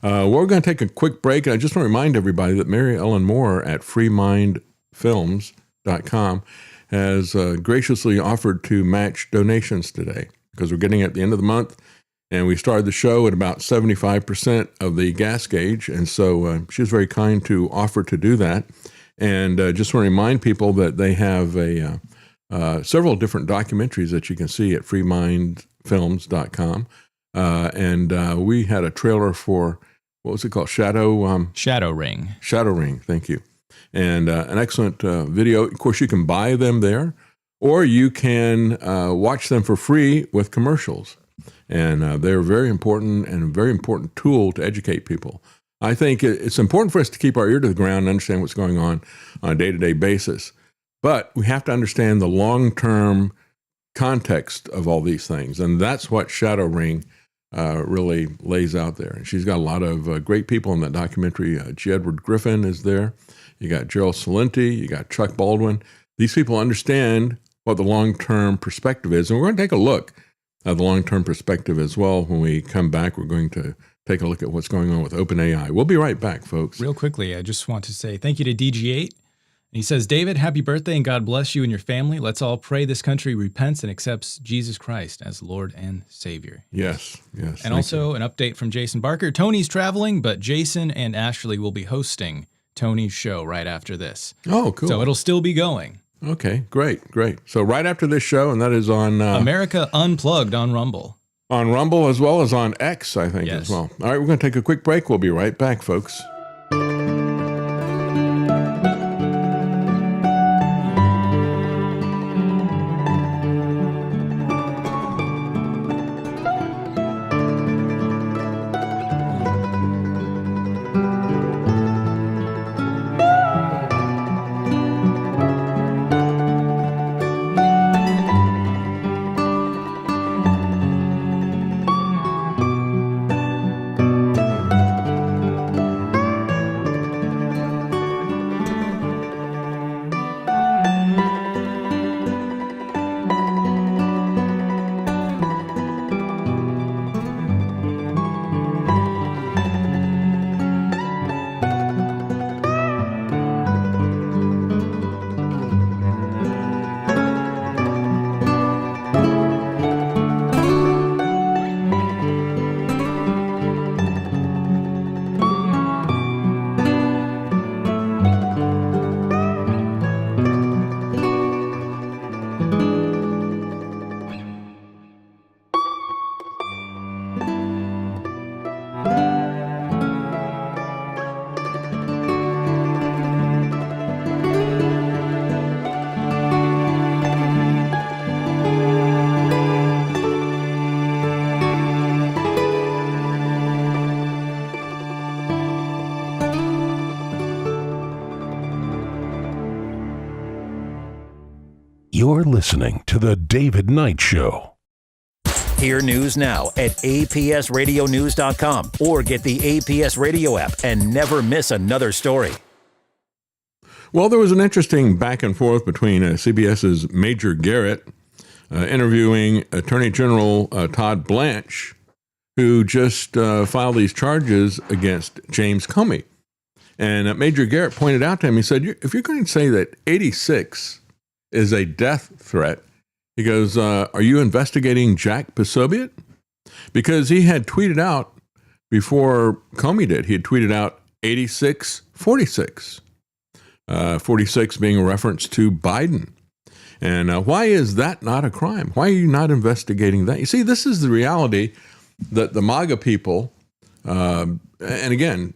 We're going to take a quick break, and I just want to remind everybody that Mary Ellen Moore at freemindfilms.com has graciously offered to match donations today, because we're getting at the end of the month, and we started the show at about 75% of the gas gauge, and so she was very kind to offer to do that. And just want to remind people that they have several different documentaries that you can see at freemindfilms.com. And we had a trailer for, what was it called? Shadow Ring. Shadow Ring, thank you. And an excellent video. Of course, you can buy them there, or you can watch them for free with commercials. And they're very important and a very important tool to educate people. I think it's important for us to keep our ear to the ground and understand what's going on a day-to-day basis. But we have to understand the long-term context of all these things. And that's what Shadow Ring really lays out there. And she's got a lot of great people in that documentary. G. Edward Griffin is there. You got Gerald Celente. You got Chuck Baldwin. These people understand what the long-term perspective is. And we're going to take a look at the long-term perspective as well. When we come back, we're going to take a look at what's going on with OpenAI. We'll be right back, folks. Real quickly, I just want to say thank you to DG8. He says, David, happy birthday and God bless you and your family. Let's all pray this country repents and accepts Jesus Christ as Lord and Savior. Yes. And also an update from Jason Barker. Tony's traveling, but Jason and Ashley will be hosting Tony's show right after this. Oh, cool. So it'll still be going. Okay, great. So right after this show, and that is on... America Unplugged on Rumble. On Rumble as well as on X, I think, as well. All right, we're going to take a quick break. We'll be right back, folks. You're listening to The David Knight Show. Hear news now at apsradionews.com or get the APS Radio app and never miss another story. Well, there was an interesting back and forth between CBS's Major Garrett interviewing Attorney General Todd Blanche, who just filed these charges against James Comey. And Major Garrett pointed out to him, he said, if you're going to say that 86 is a death threat. He goes, are you investigating Jack Posobiec? Because he had tweeted out before Comey did, he had tweeted out 8646. 46 being a reference to Biden. And why is that not a crime? Why are you not investigating that? You see, this is the reality that the MAGA people, and again,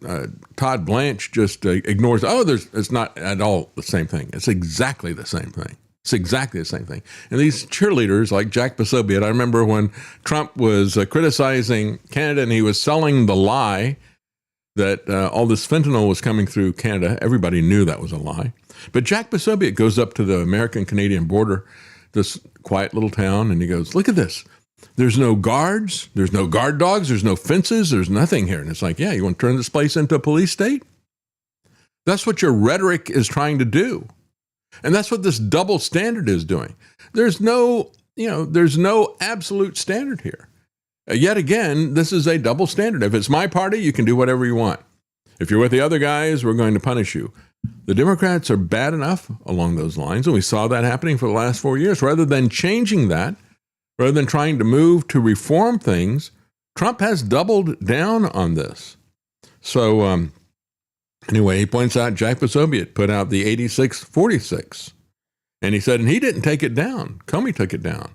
Todd Blanche just ignores, it's not at all the same thing. It's exactly the same thing. It's exactly the same thing. And these cheerleaders like Jack Posobiec, I remember when Trump was criticizing Canada and he was selling the lie that all this fentanyl was coming through Canada. Everybody knew that was a lie. But Jack Posobiec goes up to the American-Canadian border, this quiet little town, and he goes, look at this. There's no guards. There's no guard dogs. There's no fences. There's nothing here. And it's like, yeah, you want to turn this place into a police state? That's what your rhetoric is trying to do. And that's what this double standard is doing. There's no absolute standard here. Yet again, this is a double standard. If it's my party, you can do whatever you want. If you're with the other guys, we're going to punish you. The Democrats are bad enough along those lines, and we saw that happening for the last 4 years. Rather than changing that, rather than trying to move to reform things, Trump has doubled down on this. So anyway, he points out Jack Posobiec put out the 8646. And he said, and he didn't take it down. Comey took it down.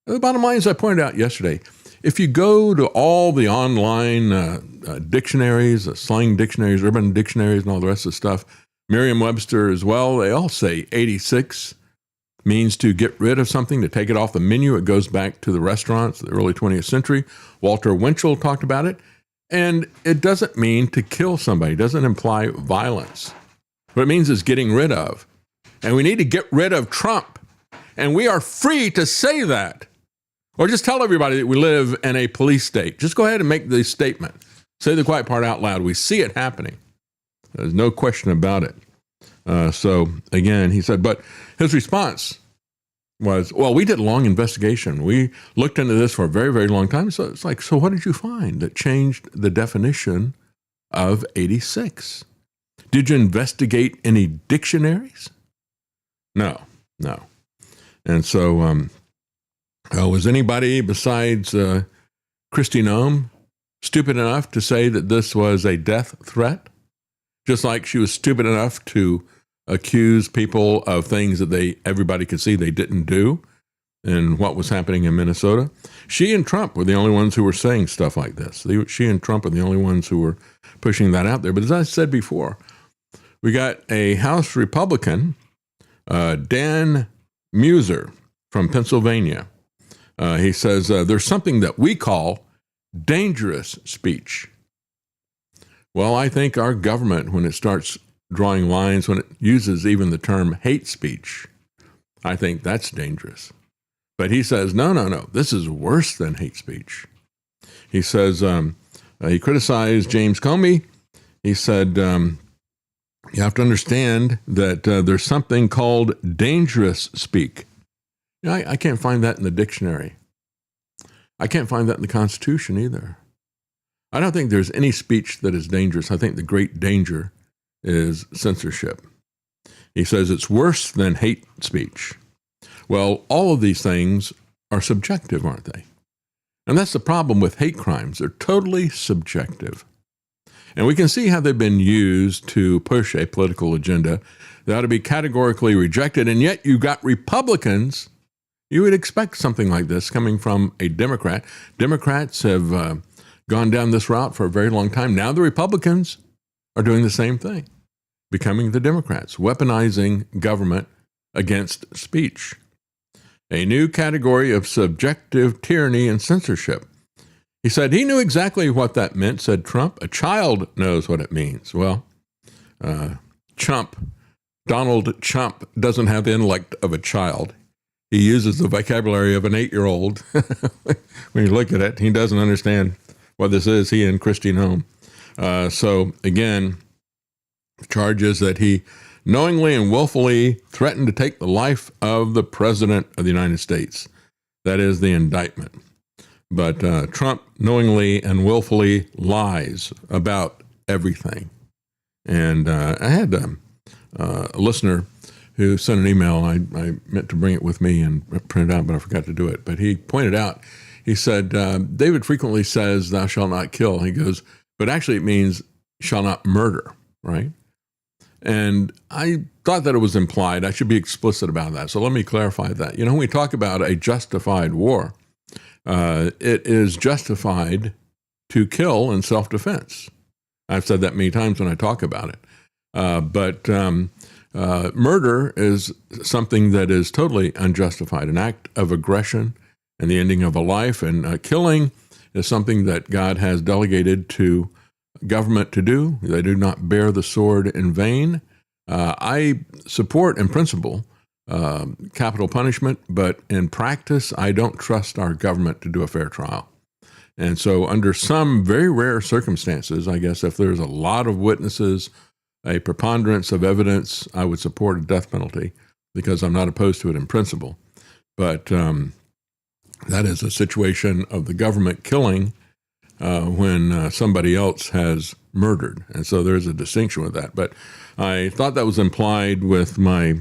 And the bottom line, as I pointed out yesterday, if you go to all the online dictionaries, slang dictionaries, urban dictionaries, and all the rest of the stuff, Merriam-Webster as well, they all say 86 means to get rid of something, to take it off the menu. It goes back to the restaurants, the early 20th century. Walter Winchell talked about it. And it doesn't mean to kill somebody. It doesn't imply violence. What it means is getting rid of. And we need to get rid of Trump. And we are free to say that. Or just tell everybody that we live in a police state. Just go ahead and make the statement. Say the quiet part out loud. We see it happening. There's no question about it. So, again, he said, but his response was, well, we did a long investigation. We looked into this for a very, very long time. So it's like, so what did you find that changed the definition of 86? Did you investigate any dictionaries? No. And so, was anybody besides Kristi Noem stupid enough to say that this was a death threat? Just like she was stupid enough to accuse people of things that everybody could see they didn't do and what was happening in Minnesota. She and Trump were the only ones who were saying stuff like this. She and Trump are the only ones who were pushing that out there. But as I said before, we got a House Republican, Dan Muser from Pennsylvania. He says there's something that we call dangerous speech. Well, I think our government, when it starts drawing lines, when it uses even the term hate speech, I think that's dangerous. But he says, no, this is worse than hate speech. He says, he criticized James Comey. He said, you have to understand that there's something called dangerous speak. You know, I can't find that in the dictionary. I can't find that in the Constitution either. I don't think there's any speech that is dangerous. I think the great danger is censorship. He says it's worse than hate speech. Well, all of these things are subjective, aren't they? And that's the problem with hate crimes. They're totally subjective. And we can see how they've been used to push a political agenda that ought to be categorically rejected. And yet you've got Republicans. You would expect something like this coming from a Democrat. Democrats have gone down this route for a very long time. Now the Republicans are doing the same thing, becoming the Democrats, weaponizing government against speech. A new category of subjective tyranny and censorship. He said he knew exactly what that meant, said Trump. A child knows what it means. Well, Donald Trump doesn't have the intellect of a child. He uses the vocabulary of an 8-year-old. When you look at it, he doesn't understand what this is, he and Kristi Noem. So again, charges that he knowingly and willfully threatened to take the life of the President of the United States. That is the indictment. But Trump knowingly and willfully lies about everything. And I had a listener who sent an email. I meant to bring it with me and print it out, but I forgot to do it. But he pointed out, he said, David frequently says, thou shalt not kill. He goes, but actually it means shall not murder, right? And I thought that it was implied. I should be explicit about that. So let me clarify that. When we talk about a justified war, it is justified to kill in self-defense. I've said that many times when I talk about it. But murder is something that is totally unjustified, an act of aggression and the ending of a life. And killing is something that God has delegated to government to do. They do not bear the sword in vain. I support, in principle, capital punishment, but in practice, I don't trust our government to do a fair trial. And so under some very rare circumstances, I guess if there's a lot of witnesses, a preponderance of evidence, I would support a death penalty because I'm not opposed to it in principle. But that is a situation of the government killing when somebody else has murdered. And so there's a distinction with that. But I thought that was implied with my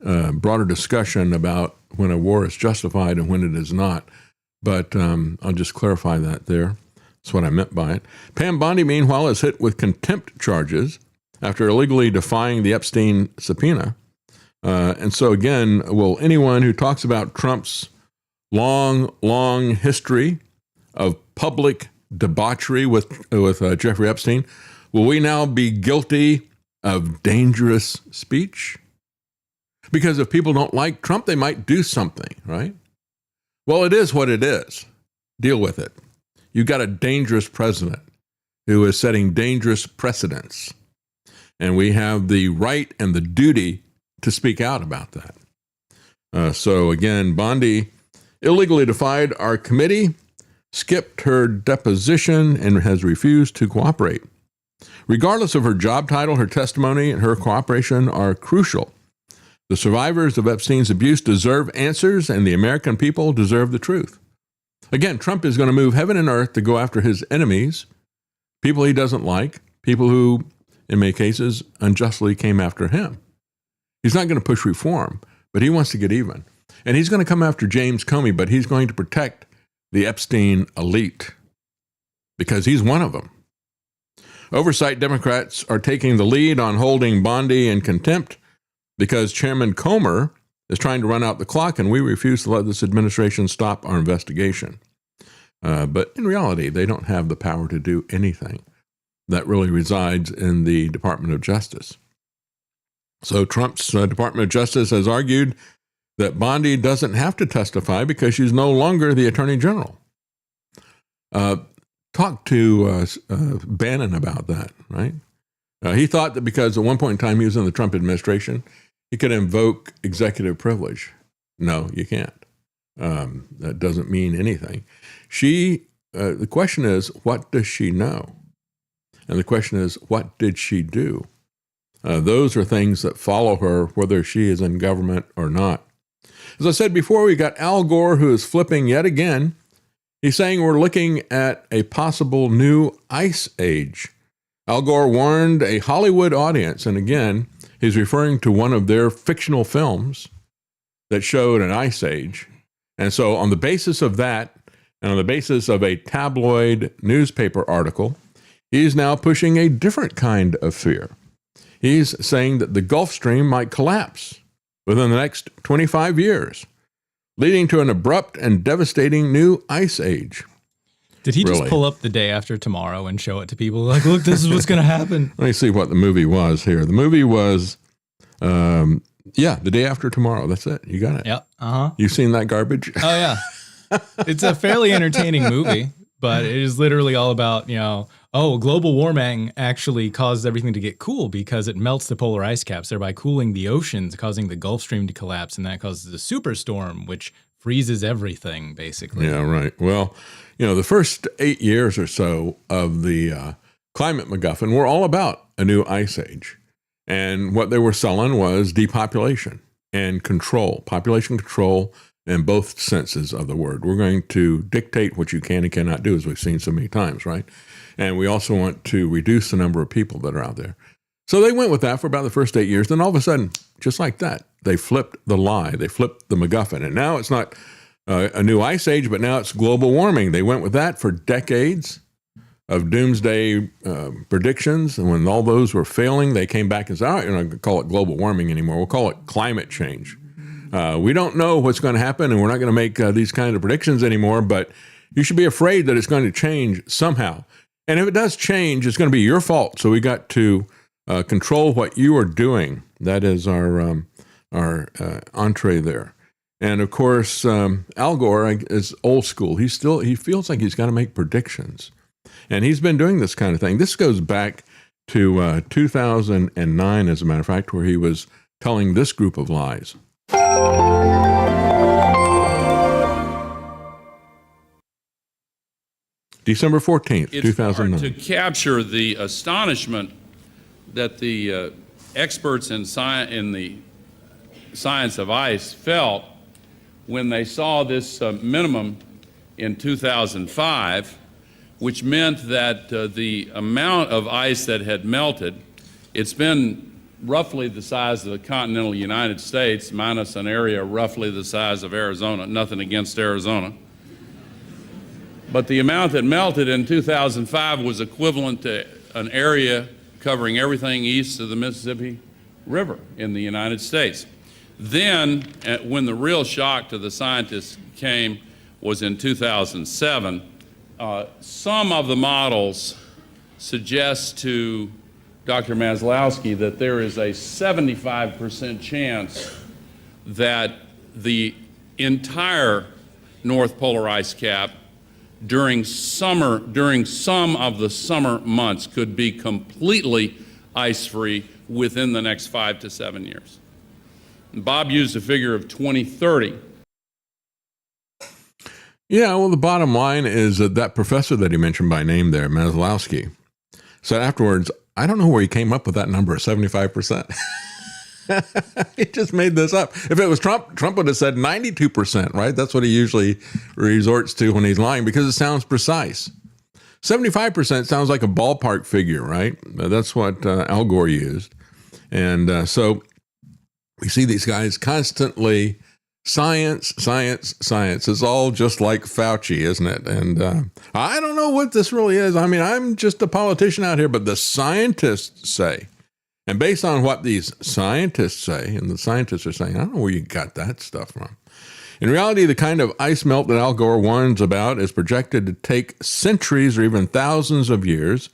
broader discussion about when a war is justified and when it is not. But I'll just clarify that there. That's what I meant by it. Pam Bondi, meanwhile, is hit with contempt charges after illegally defying the Epstein subpoena. And so, again, will anyone who talks about Trump's long history of public debauchery with Jeffrey Epstein, will we now be guilty of dangerous speech? Because if people don't like Trump, they might do something, right? Well, it is what it is. Deal with it. You've got a dangerous president who is setting dangerous precedents. And we have the right and the duty to speak out about that. So again, Bondi illegally defied our committee, skipped her deposition, and has refused to cooperate. Regardless of her job title, her testimony and her cooperation are crucial. The survivors of Epstein's abuse deserve answers, and the American people deserve the truth. Again, Trump is going to move heaven and earth to go after his enemies, people he doesn't like, people who, in many cases, unjustly came after him. He's not going to push reform, but he wants to get even. And he's going to come after James Comey, but he's going to protect the Epstein elite because he's one of them. Oversight Democrats are taking the lead on holding Bondi in contempt because Chairman Comer is trying to run out the clock, and we refuse to let this administration stop our investigation. But in reality, they don't have the power to do anything. That really resides in the Department of Justice. So Trump's Department of Justice has argued that Bondi doesn't have to testify because she's no longer the Attorney General. Talk to Bannon about that, right? He thought that because at one point in time he was in the Trump administration, he could invoke executive privilege. No, you can't. That doesn't mean anything. The question is, what does she know? And the question is, what did she do? Those are things that follow her, whether she is in government or not. As I said before, we got Al Gore, who is flipping yet again. He's saying we're looking at a possible new ice age. Al Gore warned a Hollywood audience, and again, he's referring to one of their fictional films that showed an ice age. And so on the basis of that, and on the basis of a tabloid newspaper article, he's now pushing a different kind of fear. He's saying that the Gulf Stream might collapse within the next 25 years, leading to an abrupt and devastating new ice age. Did he just pull up The Day After Tomorrow and show it to people? Like, look, this is what's going to happen. Let me see what the movie was here. The movie was, The Day After Tomorrow. That's it. You got it. Yep. Uh-huh. You've seen that garbage? Oh, yeah. It's a fairly entertaining movie, but it is literally all about, global warming actually caused everything to get cool because it melts the polar ice caps, thereby cooling the oceans, causing the Gulf Stream to collapse, and that causes a superstorm, which freezes everything, basically. Yeah, right. Well, the first 8 years or so of the climate MacGuffin were all about a new ice age. And what they were selling was depopulation and control, population control in both senses of the word. We're going to dictate what you can and cannot do, as we've seen so many times, right? And we also want to reduce the number of people that are out there. So they went with that for about the first 8 years. Then all of a sudden, just like that, they flipped the lie. They flipped the MacGuffin. And now it's not a new ice age, but now it's global warming. They went with that for decades of doomsday predictions. And when all those were failing, they came back and said, all right, we're not going to call it global warming anymore. We'll call it climate change. We don't know what's going to happen, and we're not going to make these kind of predictions anymore, but you should be afraid that it's going to change somehow. And if it does change, it's going to be your fault. So we got to control what you are doing. That is our entree there. And of course, Al Gore is old school. He feels like he's got to make predictions. And he's been doing this kind of thing. This goes back to 2009, as a matter of fact, where he was telling this group of lies. December 14th, 2009. It's hard to capture the astonishment that the experts in the science of ice felt when they saw this minimum in 2005, which meant that the amount of ice that had melted, it's been roughly the size of the continental United States, minus an area roughly the size of Arizona. Nothing against Arizona. But the amount that melted in 2005 was equivalent to an area covering everything east of the Mississippi River in the United States. Then, when the real shock to the scientists came was in 2007, some of the models suggest to Dr. Maslowski that there is a 75% chance that the entire North Polar ice cap during some of the summer months could be completely ice-free within the next 5 to 7 years. And Bob used a figure of 2030. Yeah, well, the bottom line is that professor that he mentioned by name there, Maslowski, said afterwards, I don't know where he came up with that number of 75%. He just made this up. If it was Trump would have said 92%, right? That's what he usually resorts to when he's lying because it sounds precise. 75% sounds like a ballpark figure, right? That's what Al Gore used. And so we see these guys constantly, science. It's all just like Fauci, isn't it? And I don't know what this really is. I mean, I'm just a politician out here, but the scientists say, and based on what these scientists say, and the scientists are saying, I don't know where you got that stuff from. In reality, the kind of ice melt that Al Gore warns about is projected to take centuries or even thousands of years,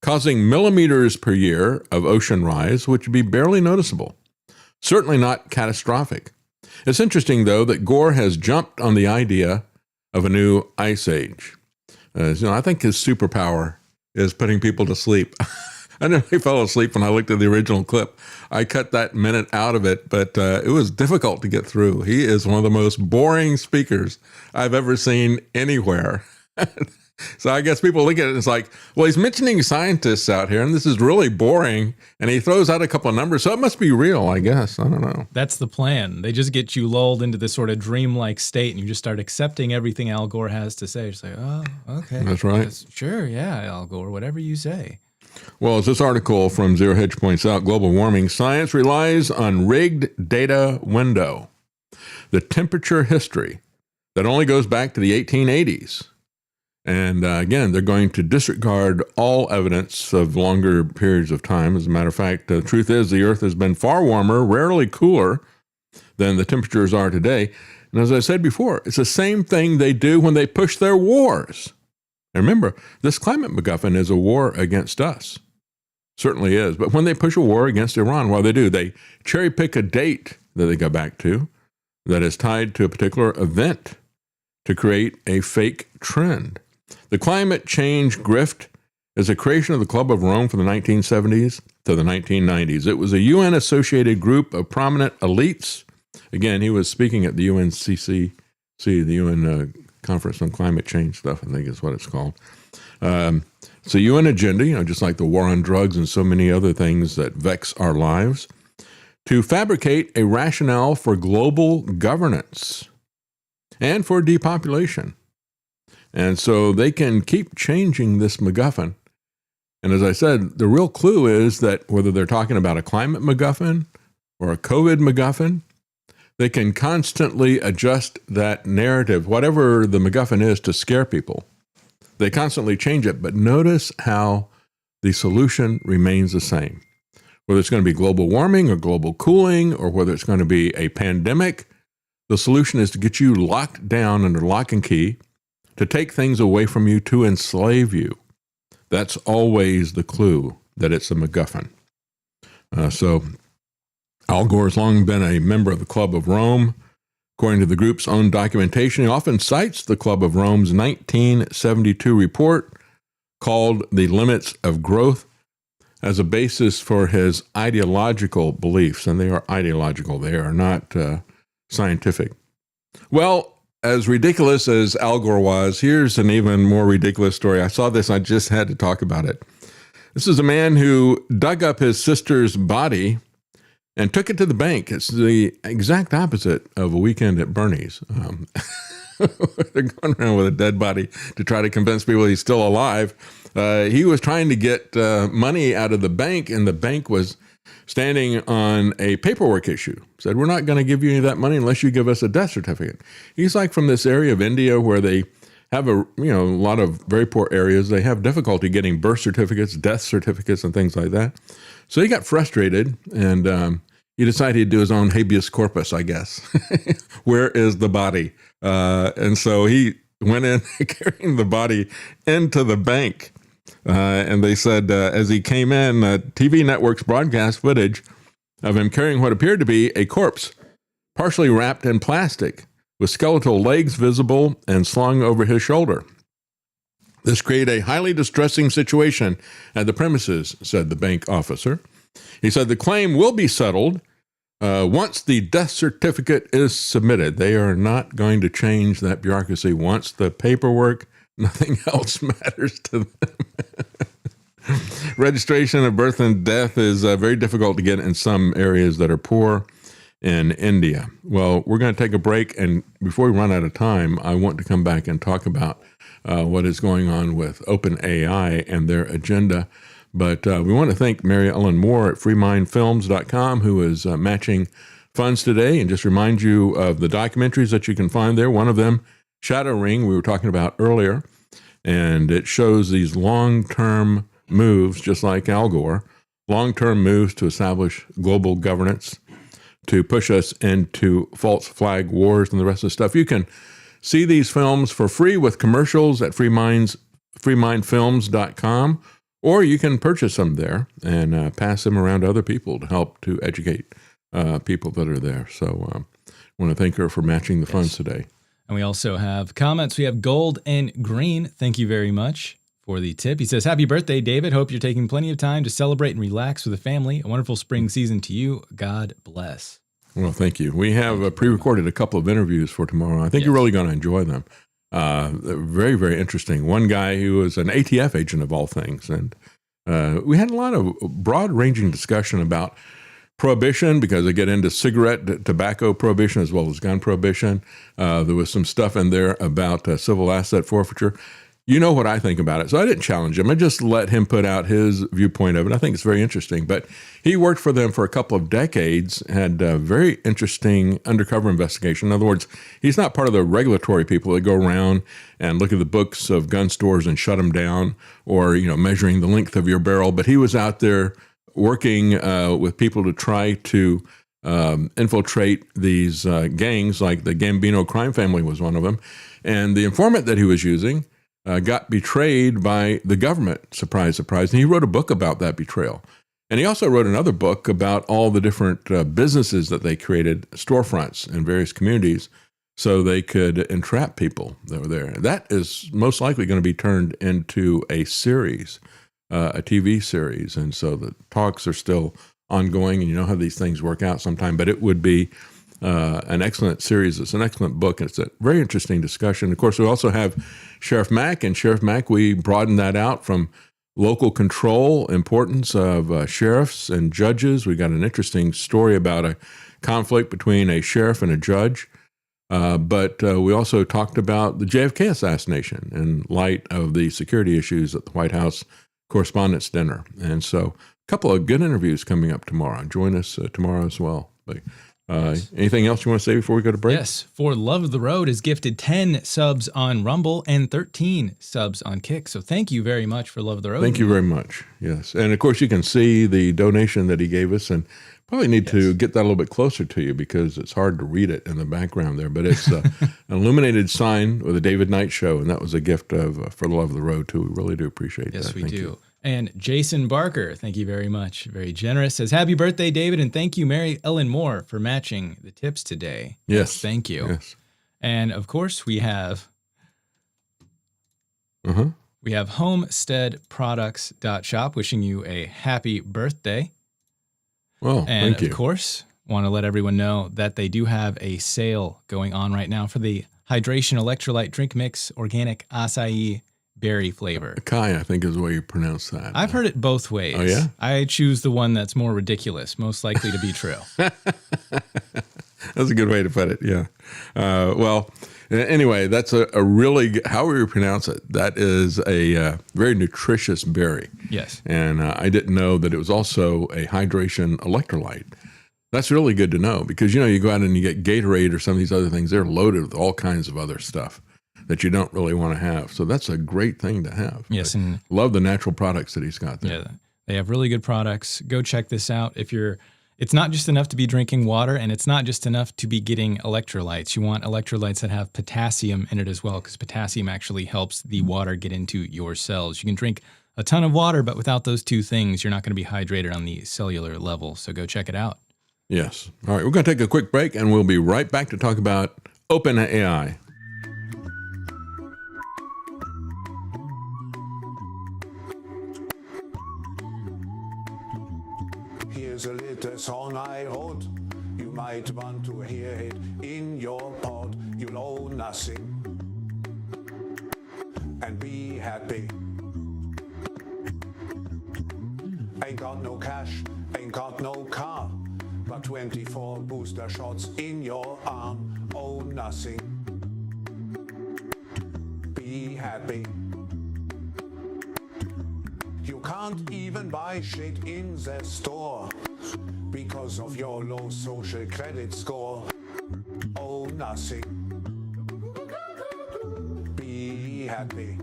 causing millimeters per year of ocean rise, which would be barely noticeable. Certainly not catastrophic. It's interesting, though, that Gore has jumped on the idea of a new ice age. I think his superpower is putting people to sleep. I nearly fell asleep when I looked at the original clip. I cut that minute out of it, but it was difficult to get through. He is one of the most boring speakers I've ever seen anywhere. So I guess people look at it and it's like, well, he's mentioning scientists out here, and this is really boring. And he throws out a couple of numbers, so it must be real, I guess. I don't know. That's the plan. They just get you lulled into this sort of dreamlike state, and you just start accepting everything Al Gore has to say. Just like, oh, okay. That's right. Sure, yeah, Al Gore, whatever you say. Well, as this article from Zero Hedge points out, global warming science relies on rigged data window, the temperature history that only goes back to the 1880s. And again, they're going to disregard all evidence of longer periods of time. As a matter of fact, the truth is the Earth has been far warmer, rarely cooler than the temperatures are today. And as I said before, it's the same thing they do when they push their wars. And remember, this climate MacGuffin is a war against us. Certainly is. But when they push a war against Iran, what do? They cherry pick a date that they go back to that is tied to a particular event to create a fake trend. The climate change grift is a creation of the Club of Rome from the 1970s to the 1990s. It was a UN-associated group of prominent elites. Again, he was speaking at the UNCCC, the UN Conference on Climate Change stuff, I think is what it's called. It's a UN agenda, just like the war on drugs and so many other things that vex our lives, to fabricate a rationale for global governance and for depopulation. And so they can keep changing this MacGuffin And as I said, the real clue is that whether they're talking about a climate MacGuffin or a COVID MacGuffin, they can constantly adjust that narrative, whatever the MacGuffin is, to scare people. They constantly change it, but notice how the solution remains the same. Whether it's going to be global warming or global cooling, or whether it's going to be a pandemic, the solution is to get you locked down under lock and key, to take things away from you, to enslave you. That's always the clue that it's a MacGuffin. So Al Gore has long been a member of the Club of Rome. According to the group's own documentation, he often cites the Club of Rome's 1972 report called The Limits of Growth as a basis for his ideological beliefs. And they are ideological. They are not scientific. Well, as ridiculous as Al Gore was, here's an even more ridiculous story. I saw this. I just had to talk about it. This is a man who dug up his sister's body and took it to the bank. It's the exact opposite of a weekend at Bernie's. They're going around with a dead body to try to convince people he's still alive. He was trying to get money out of the bank, and the bank was standing on a paperwork issue. Said, we're not going to give you any of that money unless you give us a death certificate. He's like from this area of India where they have a lot of very poor areas. They have difficulty getting birth certificates, death certificates, and things like that. So he got frustrated, and he decided he'd do his own habeas corpus, I guess. Where is the body? And so he went in carrying the body into the bank. And they said, as he came in, TV networks broadcast footage of him carrying what appeared to be a corpse, partially wrapped in plastic, with skeletal legs visible and slung over his shoulder. This created a highly distressing situation at the premises, said the bank officer. He said the claim will be settled once the death certificate is submitted. They are not going to change that bureaucracy. Once the paperwork, nothing else matters to them. Registration of birth and death is very difficult to get in some areas that are poor in India. Well, we're going to take a break, and before we run out of time, I want to come back and talk about what is going on with OpenAI and their agenda. But we want to thank Mary Ellen Moore at freemindfilms.com, who is matching funds today, and just remind you of the documentaries that you can find there. One of them, Shadow Ring, we were talking about earlier, and it shows these long-term moves, just like Al Gore, long-term moves to establish global governance, to push us into false flag wars and the rest of the stuff. You can see these films for free with commercials at freemindfilms.com, or you can purchase them there and pass them around to other people to help to educate people that are there. So I want to thank her for matching the funds today. And we also have comments. We have Gold and Green. Thank you very much for the tip. He says, happy birthday, David. Hope you're taking plenty of time to celebrate and relax with the family. A wonderful spring season to you. God bless. Well, thank you. We have pre-recorded a couple of interviews for tomorrow. I think you're really going to enjoy them. Very, very interesting. One guy who was an ATF agent of all things. And we had a lot of broad-ranging discussion about prohibition, because they get into cigarette, tobacco prohibition as well as gun prohibition. There was some stuff in there about civil asset forfeiture. You know what I think about it. So I didn't challenge him. I just let him put out his viewpoint of it. I think it's very interesting. But he worked for them for a couple of decades, had a very interesting undercover investigation. In other words, he's not part of the regulatory people that go around and look at the books of gun stores and shut them down, or, measuring the length of your barrel. But he was out there working with people to try to infiltrate these gangs, like the Gambino crime family was one of them. And the informant that he was using got betrayed by the government, surprise, surprise. And he wrote a book about that betrayal. And he also wrote another book about all the different businesses that they created, storefronts in various communities, so they could entrap people that were there. That is most likely going to be turned into a series, a TV series. And so the talks are still ongoing, and you know how these things work out sometime, but it would be an excellent series. It's an excellent book. It's a very interesting discussion. Of course, we also have Sheriff Mack, and Sheriff Mack, we broadened that out from local control, importance of sheriffs and judges. We got an interesting story about a conflict between a sheriff and a judge. But we also talked about the JFK assassination in light of the security issues at the White House correspondence dinner. And so a couple of good interviews coming up tomorrow. Join us tomorrow as well. But, anything else you want to say before we go to break? Yes. For Love of the Road is gifted 10 subs on Rumble and 13 subs on Kick. So thank you very much for Love of the Road. Thank you very much. Yes. And of course, you can see the donation that he gave us, and probably need to get that a little bit closer to you because it's hard to read it in the background there. But it's an illuminated sign with a David Knight show, and that was a gift of for the Love of the Road, too. We really do appreciate that. Yes, we Thank do. you. And Jason Barker, thank you very much. Very generous. Says, happy birthday, David, and thank you, Mary Ellen Moore, for matching the tips today. Yes. Thank you. Yes. And, of course, we have homesteadproducts.shop wishing you a happy birthday. Well, and thank you. Of course, want to let everyone know that they do have a sale going on right now for the Hydration Electrolyte Drink Mix Organic Acai Berry flavor. Kai, I think is the way you pronounce that. I've heard it both ways. Oh, yeah? I choose the one that's more ridiculous, most likely to be true. That's a good way to put it, yeah. Well, anyway, that's a really, however you pronounce it, that is a very nutritious berry. Yes. And I didn't know that it was also a hydration electrolyte. That's really good to know because, you go out and you get Gatorade or some of these other things, they're loaded with all kinds of other stuff that you don't really want to have. So that's a great thing to have. Yes. And love the natural products that he's got there. Yeah, they have really good products. Go check this out. It's not just enough to be drinking water, and it's not just enough to be getting electrolytes. You want electrolytes that have potassium in it as well, because potassium actually helps the water get into your cells. You can drink a ton of water, but without those two things, you're not going to be hydrated on the cellular level. So go check it out. Yes. All right, we're going to take a quick break, and we'll be right back to talk about OpenAI. Here's a little song I wrote. You might want to hear it in your pod. You'll owe nothing and be happy. Ain't got no cash, ain't got no car, but 24 booster shots in your arm. Oh, nothing. Be happy. You can't even buy shit in the store because of your low social credit score. Oh, nothing. Be happy.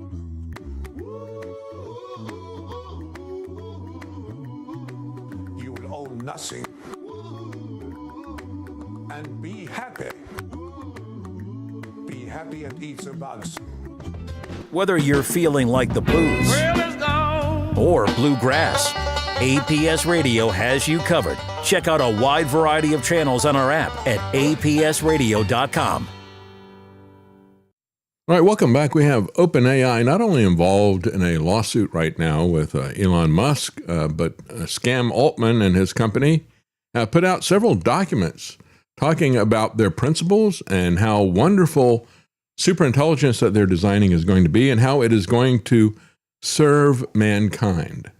You'll own nothing and be happy. Be happy and eat the bugs. Whether you're feeling like the blues or bluegrass, APS Radio has you covered. Check out a wide variety of channels on our app at apsradio.com. All right, welcome back. We have OpenAI not only involved in a lawsuit right now with Elon Musk, but Scam Altman and his company have put out several documents talking about their principles and how wonderful superintelligence that they're designing is going to be and how it is going to serve mankind.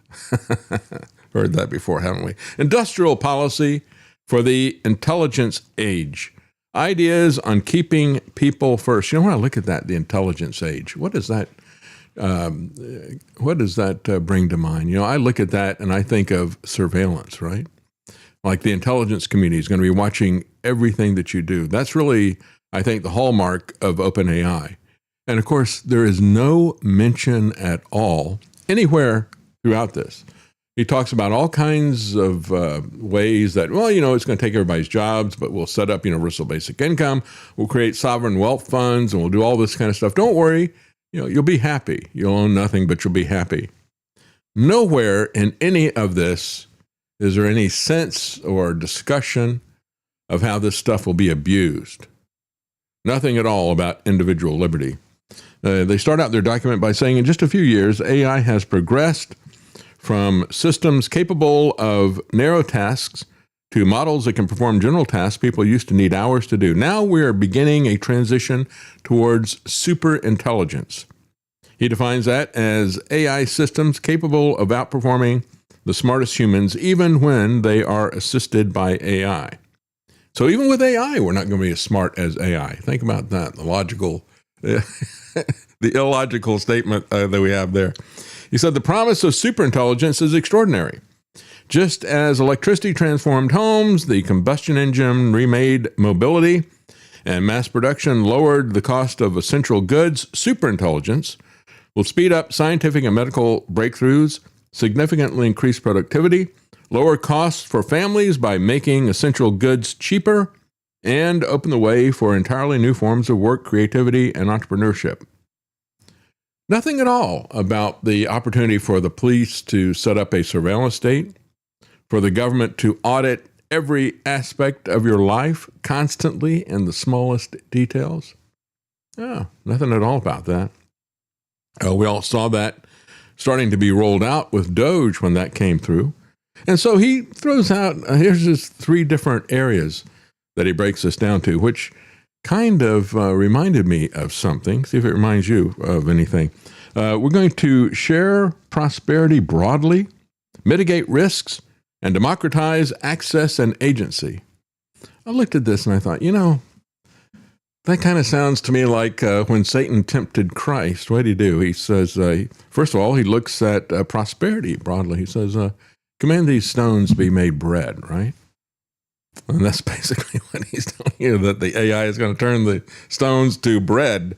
Heard that before, haven't we? Industrial policy for the intelligence age. Ideas on keeping people first. You know, when I look at that, the intelligence age, what does that bring to mind? I look at that and I think of surveillance, right? Like the intelligence community is going to be watching everything that you do. That's really, I think, the hallmark of OpenAI. And of course, there is no mention at all anywhere throughout this. He talks about all kinds of ways that, it's going to take everybody's jobs, but we'll set up universal basic income. We'll create sovereign wealth funds, and we'll do all this kind of stuff. Don't worry. You'll be happy. You'll own nothing, but you'll be happy. Nowhere in any of this is there any sense or discussion of how this stuff will be abused. Nothing at all about individual liberty. They start out their document by saying, in just a few years, AI has progressed from systems capable of narrow tasks to models that can perform general tasks people used to need hours to do. Now we are beginning a transition towards superintelligence. He defines that as AI systems capable of outperforming the smartest humans, even when they are assisted by AI. So even with AI, we're not going to be as smart as AI. Think about that, the logical the illogical statement that we have there. He said, the promise of superintelligence is extraordinary. Just as electricity transformed homes, the combustion engine remade mobility, and mass production lowered the cost of essential goods, superintelligence will speed up scientific and medical breakthroughs, significantly increase productivity, lower costs for families by making essential goods cheaper, and open the way for entirely new forms of work, creativity, and entrepreneurship. Nothing at all about the opportunity for the police to set up a surveillance state, for the government to audit every aspect of your life constantly in the smallest details. Oh, nothing at all about that. We all saw that starting to be rolled out with Doge when that came through. And so he throws out, here's just 3 different areas that he breaks this down to, which kind of reminded me of something. See if it reminds you of anything. We're going to share prosperity broadly, mitigate risks, and democratize access and agency. I looked at this and I thought, that kind of sounds to me like when Satan tempted Christ. What did he do? He says, first of all, he looks at prosperity broadly. He says, command these stones be made bread, right? And that's basically what he's telling you, that the AI is going to turn the stones to bread.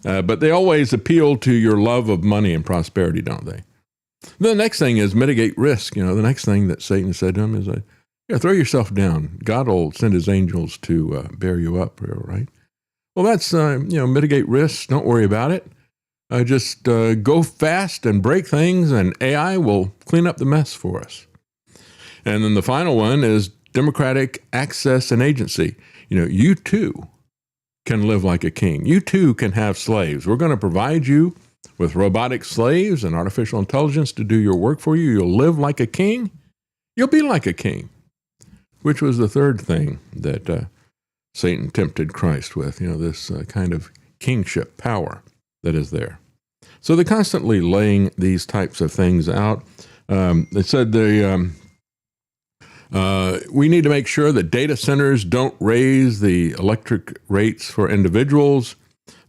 But they always appeal to your love of money and prosperity, don't they? The next thing is mitigate risk. The next thing that Satan said to him is, throw yourself down. God will send his angels to bear you up, right? Well, that's, mitigate risks. Don't worry about it. Just go fast and break things, and AI will clean up the mess for us. And then the final one is democratic access and agency. You too can live like a king. You too can have slaves. We're going to provide you with robotic slaves and artificial intelligence to do your work for you. You'll live like a king. You'll be like a king, which was the third thing that Satan tempted Christ with, this kind of kingship power that is there. So they're constantly laying these types of things out. They said we need to make sure that data centers don't raise the electric rates for individuals.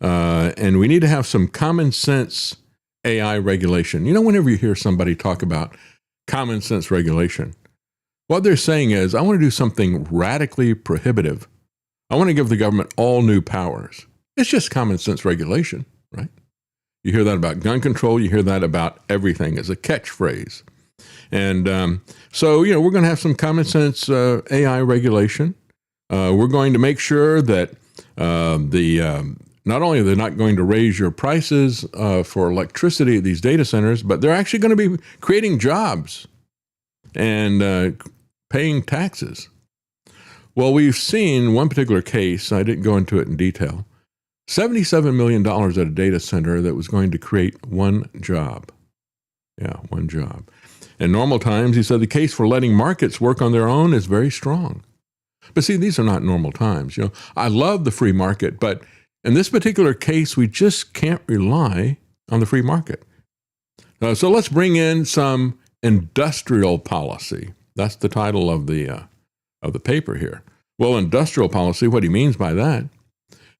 And we need to have some common sense AI regulation. Whenever you hear somebody talk about common sense regulation, what they're saying is, I want to do something radically prohibitive. I want to give the government all new powers. It's just common sense regulation, right? You hear that about gun control. You hear that about everything as a catchphrase. And so, we're going to have some common sense AI regulation. We're going to make sure that not only are they not going to raise your prices for electricity at these data centers, but they're actually going to be creating jobs and paying taxes. Well, we've seen one particular case, I didn't go into it in detail, $77 million at a data center that was going to create one job. Yeah, one job. In normal times, he said the case for letting markets work on their own is very strong. But see, these are not normal times. I love the free market, but in this particular case, we just can't rely on the free market. So let's bring in some industrial policy. That's the title of the paper here. Well, industrial policy, what he means by that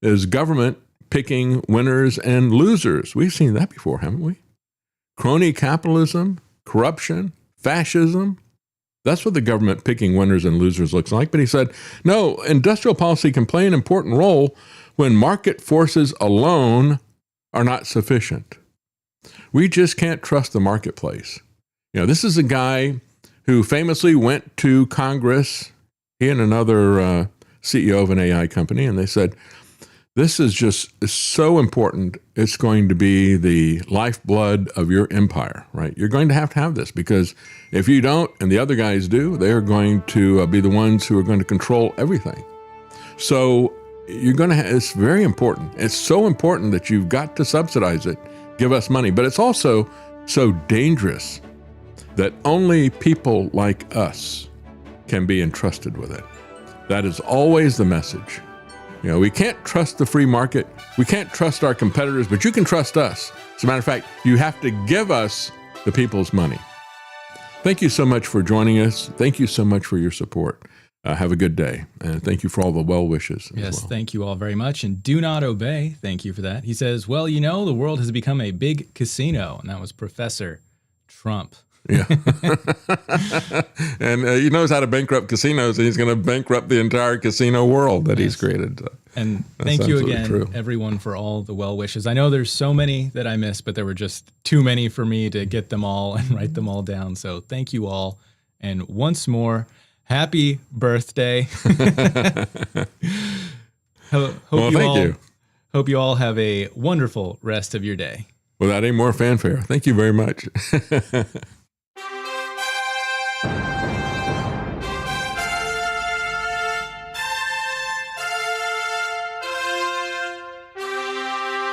is government picking winners and losers. We've seen that before, haven't we? Crony capitalism, corruption, fascism. That's what the government picking winners and losers looks like. But he said, no, industrial policy can play an important role when market forces alone are not sufficient. We just can't trust the marketplace. This is a guy who famously went to Congress, he and another CEO of an AI company, and they said, this is just so important. It's going to be the lifeblood of your empire, right? You're going to have this, because if you don't and the other guys do, they're going to be the ones who are going to control everything. So you're going to it's very important. It's so important that you've got to subsidize it, give us money. But it's also so dangerous that only people like us can be entrusted with it. That is always the message. We can't trust the free market. We can't trust our competitors, but you can trust us. As a matter of fact, you have to give us the people's money. Thank you so much for joining us. Thank you so much for your support. Have a good day. And thank you for all the well wishes. Yes, thank you all very much. And do not obey. Thank you for that. He says, well, you know, the world has become a big casino. And that was Professor Trump. Yeah. And he knows how to bankrupt casinos, and he's going to bankrupt the entire casino world that he's created. And thank you again, everyone, for all the well wishes. I know there's so many that I missed, but there were just too many for me to get them all and write them all down. So thank you all. And once more, happy birthday. Hope you all have a wonderful rest of your day. Without any more fanfare, thank you very much.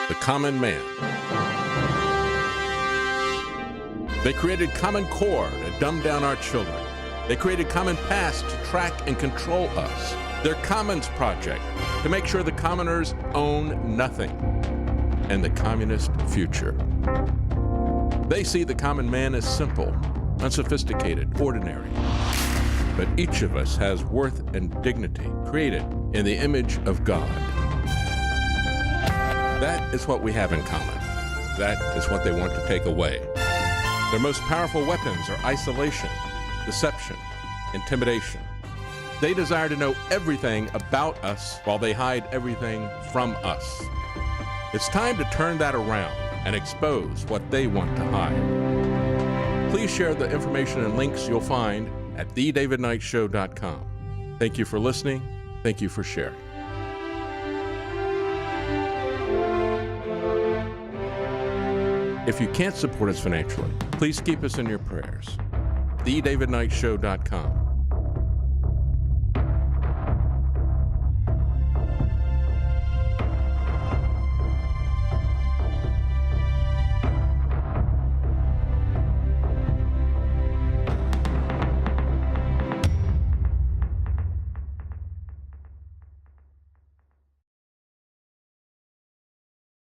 The common man. They created Common Core to dumb down our children. They created Common Pass to track and control us. Their Commons Project to make sure the commoners own nothing. And the communist future. They see the common man as simple, unsophisticated, ordinary. But each of us has worth and dignity created in the image of God. That is what we have in common. That is what they want to take away. Their most powerful weapons are isolation, deception, intimidation. They desire to know everything about us while they hide everything from us. It's time to turn that around and expose what they want to hide. Please share the information and links you'll find at thedavidknightshow.com. Thank you for listening. Thank you for sharing. If you can't support us financially, please keep us in your prayers. thedavidknightshow.com.